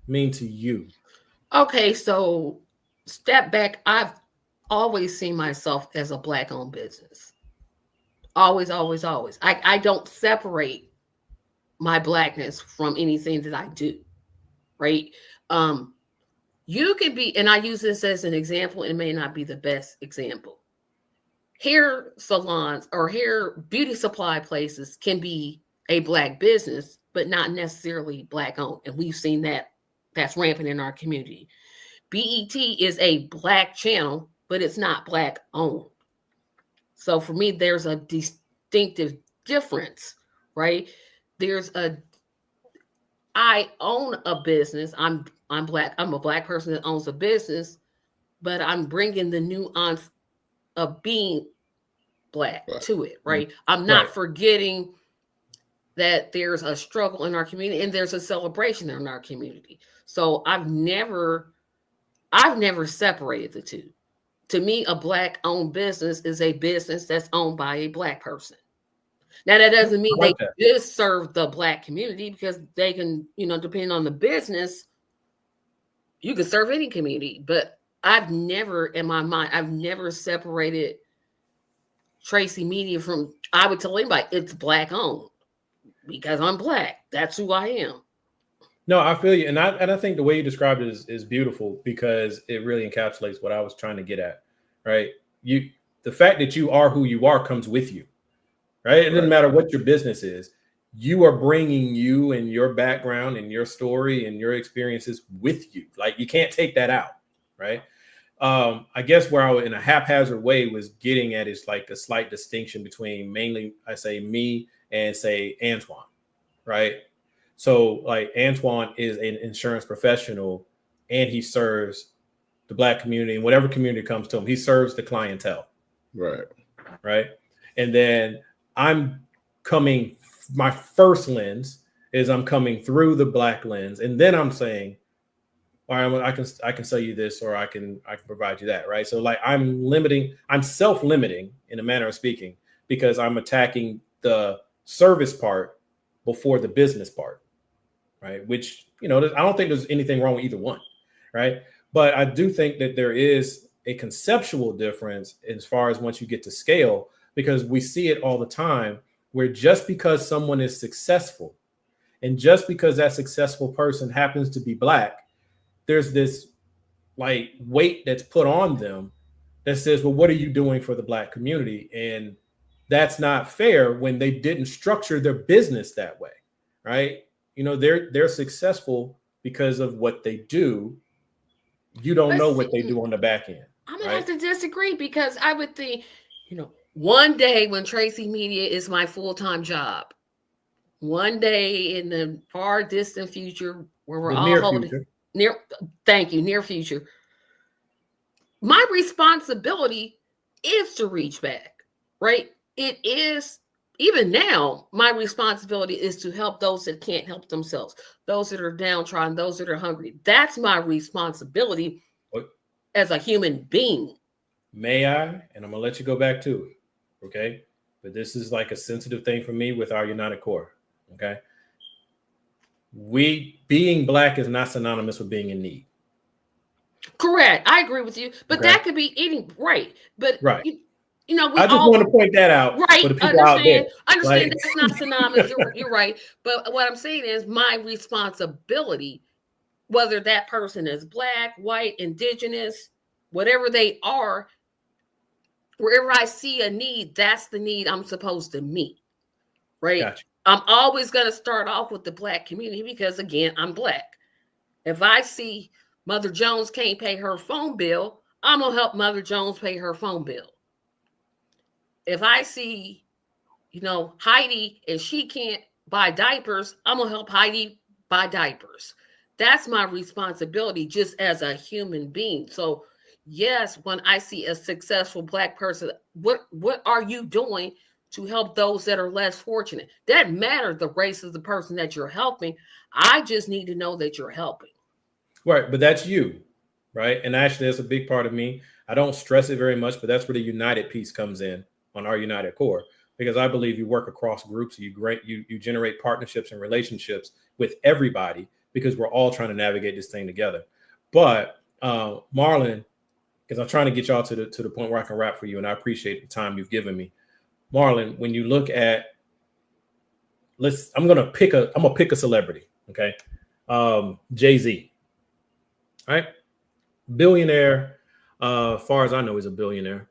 mean to you?
Okay, so step back. I've always seen myself as a Black-owned business. Always, always, always. I don't separate my Blackness from anything that I do, right? Um, you can be, and I use this as an example, it may not be the best example. Hair salons or hair beauty supply places can be a Black business, but not necessarily Black owned. And we've seen that that's rampant in our community. BET is a Black channel, but it's not Black owned. So for me, there's a distinctive difference, right? There's a I own a business. I'm Black. I'm a Black person that owns a business, but I'm bringing the nuance of being Black to it, right? I'm not forgetting that there's a struggle in our community and there's a celebration in our community. So I've never separated the two. To me, a Black owned business is a business that's owned by a Black person. Now, that doesn't mean they just serve the Black community, because they can, depending on the business, you can serve any community. But I've never, in my mind, I've never separated Tracy Media from, I would tell anybody it's Black owned because I'm Black. That's who I am.
No, I feel you. And I think the way you described it is beautiful, because it really encapsulates what I was trying to get at, right? The fact that you are who you are comes with you, right? It doesn't matter what your business is. You are bringing you and your background and your story and your experiences with you. Like, you can't take that out, right? I guess where I was in a haphazard way was getting at is like a slight distinction between, mainly I say me and say Antoine, right? So like Antoine is an insurance professional and he serves the Black community, and whatever community comes to him, he serves the clientele.
Right.
Right. And then I'm coming, my first lens is I'm coming through the Black lens. And then I'm saying, all right, I can sell you this, or I can provide you that. Right. So like I'm self-limiting in a manner of speaking, because I'm attacking the service part before the business part. Right. Which, I don't think there's anything wrong with either one. Right. But I do think that there is a conceptual difference as far as once you get to scale, because we see it all the time where just because someone is successful and just because that successful person happens to be Black, there's this like weight that's put on them that says, well, what are you doing for the Black community? And that's not fair when they didn't structure their business that way. Right. They're successful because of what they do. You don't know what they do on the back end.
I'm gonna have to disagree, because I would think, one day when Tracy Media is my full-time job, one day in the far distant future where we're all holding near future, my responsibility is to reach back, right? It is. Even now, my responsibility is to help those that can't help themselves, those that are downtrodden, those that are hungry. That's my responsibility as a human being.
May I? And I'm going to let you go back to it. Okay. But this is like a sensitive thing for me with our United Core. Okay. Being Black is not synonymous with being in need.
Correct. I agree with you. But that could be eating, right. But
right.
We
I just want to point that out.
Right.
For the people out there.
Understand that's not synonymous. You're right. But what I'm saying is my responsibility, whether that person is Black, white, indigenous, whatever they are, wherever I see a need, that's the need I'm supposed to meet. Right.
Gotcha.
I'm always going to start off with the Black community because, again, I'm Black. If I see Mother Jones can't pay her phone bill, I'm going to help Mother Jones pay her phone bill. If I see, Heidi and she can't buy diapers, I'm going to help Heidi buy diapers. That's my responsibility just as a human being. So, yes, when I see a successful Black person, what are you doing to help those that are less fortunate. That matters the race of the person that you're helping. I just need to know that you're helping.
Right, but that's you, right? And actually, that's a big part of me. I don't stress it very much, but that's where the united piece comes in on our united core, because I believe you work across groups, you generate partnerships and relationships with everybody because we're all trying to navigate this thing together. But Marlon, because I'm trying to get y'all to the point where I can rap for you, and I appreciate the time you've given me. Marlon, when you look at, I'm gonna pick a celebrity, okay? Jay-Z, right? Billionaire, far as I know, he's a billionaire.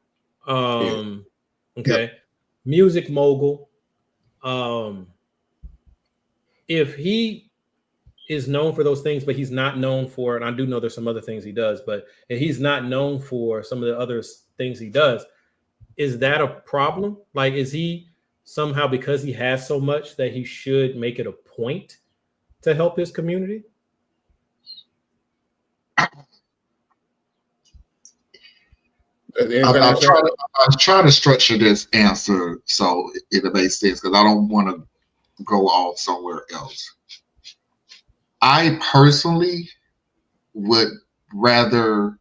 Okay,
Yep.
music mogul. If he is known for those things, but he's not known for, and I do know there's some other things he does, but if he's not known for some of the other things he does, is that a problem? Like, is he somehow, because he has so much, that he should make it a point to help his community?
I was trying to structure this answer so it makes sense, because I don't want to go off somewhere else. I personally would rather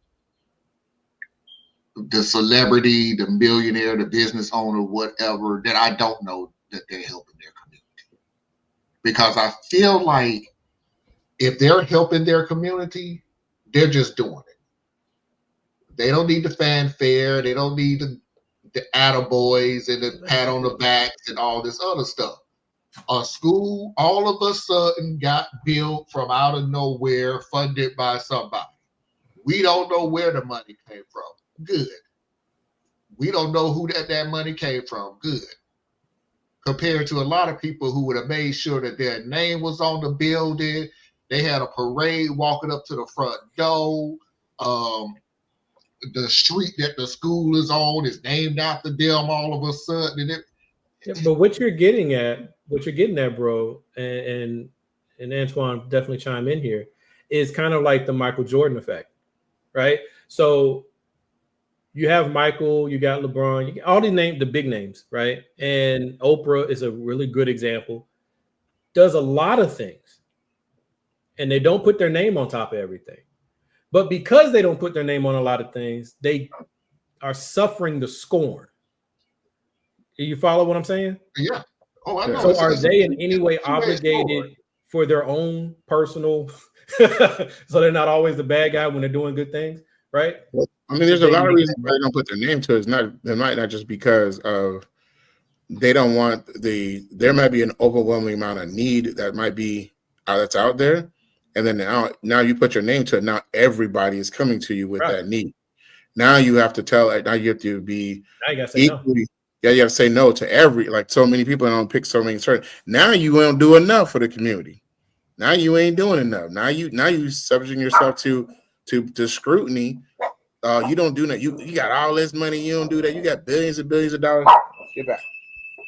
the celebrity, the millionaire, the business owner, whatever, that I don't know that they're helping their community. Because I feel like if they're helping their community, they're just doing it. They don't need the fanfare. They don't need the attaboys and the pat on the backs and all this other stuff. A school all of a sudden got built from out of nowhere, funded by somebody. We don't know where the money came from. Good. We don't know who that money came from. Good. Compared to a lot of people who would have made sure that their name was on the building. They had a parade walking up to the front door. The street that the school is on is named after them all of a sudden.
But what you're getting at, bro, and Antoine, definitely chime in here, is kind of like the Michael Jordan effect, right? So you have Michael, you got LeBron, you got all the big names, right? And Oprah is a really good example. Does a lot of things, and they don't put their name on top of everything. But because they don't put their name on a lot of things, they are suffering the scorn. You follow what I'm saying?
Yeah. Oh, I know.
So are they in any way obligated for their own personal, so they're not always the bad guy when they're doing good things, right?
I mean, there's a lot of reasons why they don't put their name to it. It might not just because of they don't want there might be an overwhelming amount of need that might be that's out there. And then now you put your name to it. Now everybody is coming to you with that need. Now you have to now you have to be equally. No. Yeah, you have to say no to like so many people don't pick so many certain. Now you won't do enough for the community. Now you ain't doing enough. Now you subjecting yourself to scrutiny. You don't do that. You got all this money. You don't do that. You got billions and billions of dollars. Get back.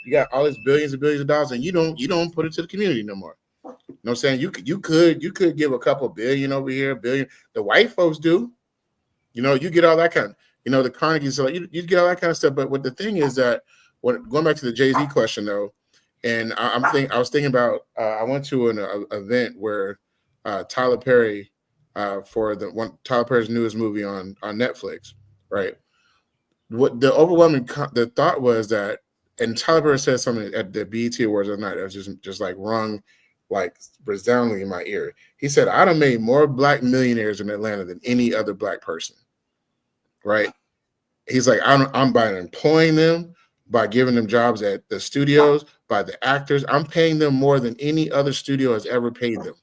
You got all this billions and billions of dollars, and you don't put it to the community no more. You know what I'm saying? You could give a couple billion over here, billion. The white folks do. You know, you get all that kind of, the Carnegie, so you get all that kind of stuff. But what the thing is that going back to the Jay-Z question though, and I was thinking about I went to an event where Tyler Perry for Tyler Perry's newest movie on Netflix, right? What the overwhelming the thought was that, and Tyler Perry said something at the BET Awards that night that was just like rung like resoundingly in my ear. He said, "I done made more black millionaires in Atlanta than any other black person." Right? He's like, I'm by employing them, by giving them jobs at the studios, by the actors. I'm paying them more than any other studio has ever paid them.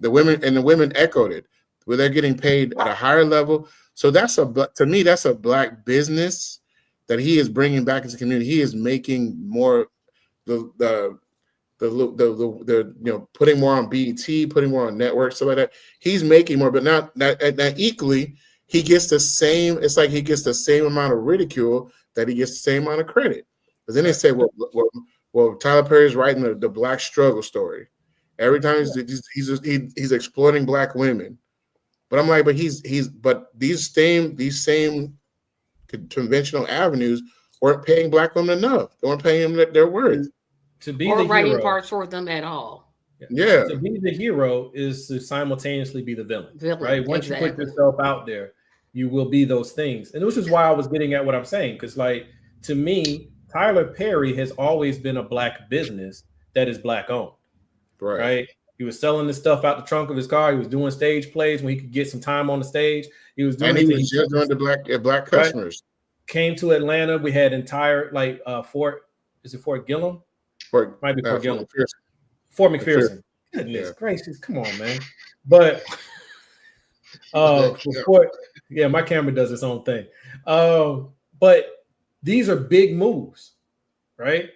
The women echoed it, where they're getting paid at a higher level. So to me, that's a black business that he is bringing back into the community. He is making more the putting more on BET, putting more on networks, stuff like that. He's making more, but not equally. He gets the same. It's like he gets the same amount of ridicule that he gets the same amount of credit. But then they say, well, Tyler Perry's writing the black struggle story. Every time he's exploiting black women. But I'm like, but these same conventional avenues weren't paying Black women enough. They weren't paying them their worth.
To be
or
the
writing
hero,
parts for them at all.
Yeah.
To be the hero is to simultaneously be the villain. Right? Once you put
exactly.
yourself out there, you will be those things. And which is why I was getting at what I'm saying. Because, like, to me, Tyler Perry has always been a Black business that is Black owned. Right? He was selling this stuff out the trunk of his car. He was doing stage plays when he could get some time on the stage. He was doing
and he was just doing the black customers.
Right? Came to Atlanta. We had entire Fort Gillum? Might be Fort Gillum. Fort McPherson. Goodness gracious, come on, man. But my camera does its own thing. But these are big moves, right?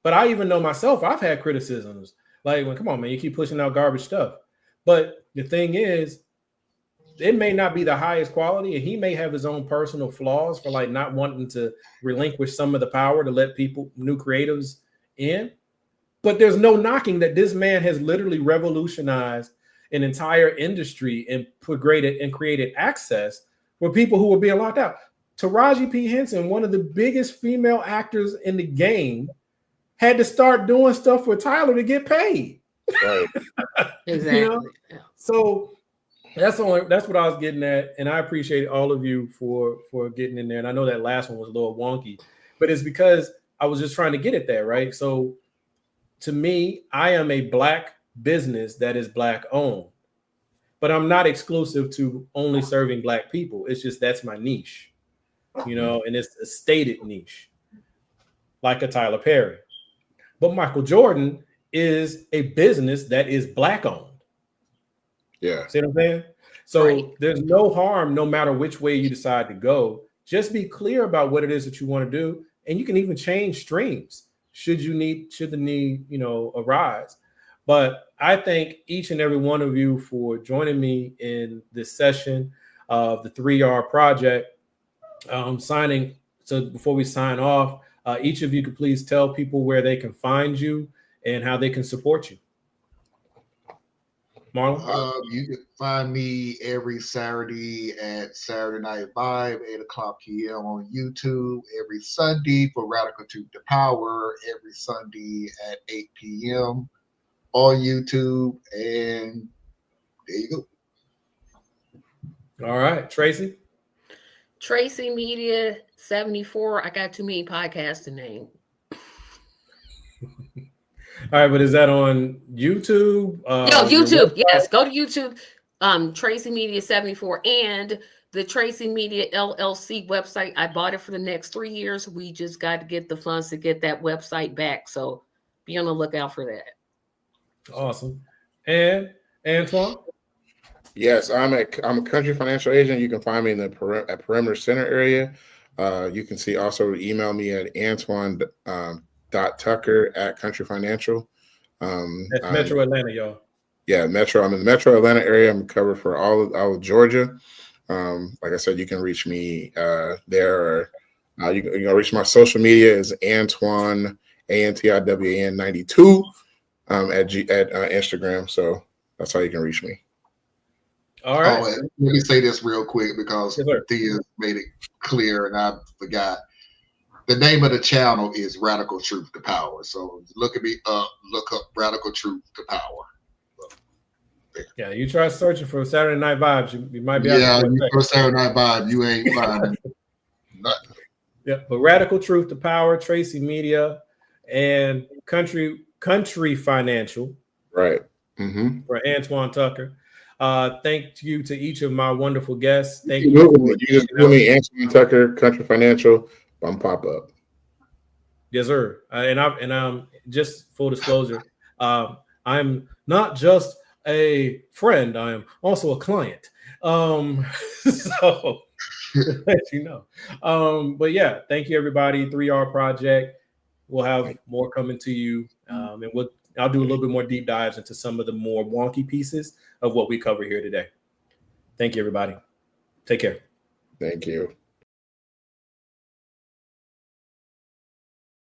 But I even know myself, I've had criticisms. Like, well, come on, man, you keep pushing out garbage stuff. But the thing is, it may not be the highest quality, and he may have his own personal flaws for like not wanting to relinquish some of the power to let new creatives in. But there's no knocking that this man has literally revolutionized an entire industry and created access for people who were being locked out. Taraji P. Henson, one of the biggest female actors in the game, had to start doing stuff with Tyler to get paid.
Right.
Exactly.
You know? Yeah. So that's what I was getting at, and I appreciate all of you for getting in there. And I know that last one was a little wonky, but it's because I was just trying to get at that, right? So to me, I am a Black business that is Black owned, but I'm not exclusive to only serving Black people. It's just that's my niche, and it's a stated niche, like a Tyler Perry. But Michael Jordan is a business that is Black owned.
Yeah.
See what I'm saying? So There's no harm, no matter which way you decide to go. Just be clear about what it is that you want to do, and you can even change streams should the need arise. But I thank each and every one of you for joining me in this session of the 3R Project. So before we sign off, each of you could please tell people where they can find you and how they can support you. Marlon?
You can find me every Saturday at Saturday Night Vibe, 8:00 p.m. on YouTube. Every Sunday for Radical Truth to Power. Every Sunday at 8 p.m. on YouTube. And there you go.
All right, Tracy?
Tracy Media 74. I got too many podcasts to name.
All right, but is that on YouTube?
No, YouTube. Yes, go to YouTube. Tracy Media 74 and the Tracy Media LLC website. I bought it for the next 3 years. We just got to get the funds to get that website back. So be on the lookout for that.
Awesome. And Antoine?
Yes, I'm a country financial agent. You can find me in the Perimeter Center area. You can also email me at Antoine.Tucker@Country Financial.
That's Metro Atlanta, y'all.
Yeah, Metro. I'm in the Metro Atlanta area. I'm covered for all of Georgia. Like I said, you can reach me there. Or, you can reach my social media is Antoine ANTIWAN 92 at Instagram. So that's how you can reach me.
All right.
Let me say this real quick because Thea made it clear and I forgot. The name of the channel is Radical Truth to Power. So look up Radical Truth to Power.
Yeah, you try searching for Saturday Night Vibes, you might be
for Saturday Night Vibes, you ain't finding nothing.
Yeah, but Radical Truth to Power, Tracy Media, and Country Financial.
Right.
For Antoine Tucker. Thank you to each of my wonderful guests. Thank
you. You just Google me, Antoine Tucker, Country Financial. I'm pop up.
Yes, sir. And I'm just full disclosure. I'm not just a friend. I am also a client. So let you know. But yeah, thank you everybody. 3R Project. We'll have more coming to you, and I'll do a little bit more deep dives into some of the more wonky pieces of what we cover here today. Thank you, everybody. Take care.
Thank you.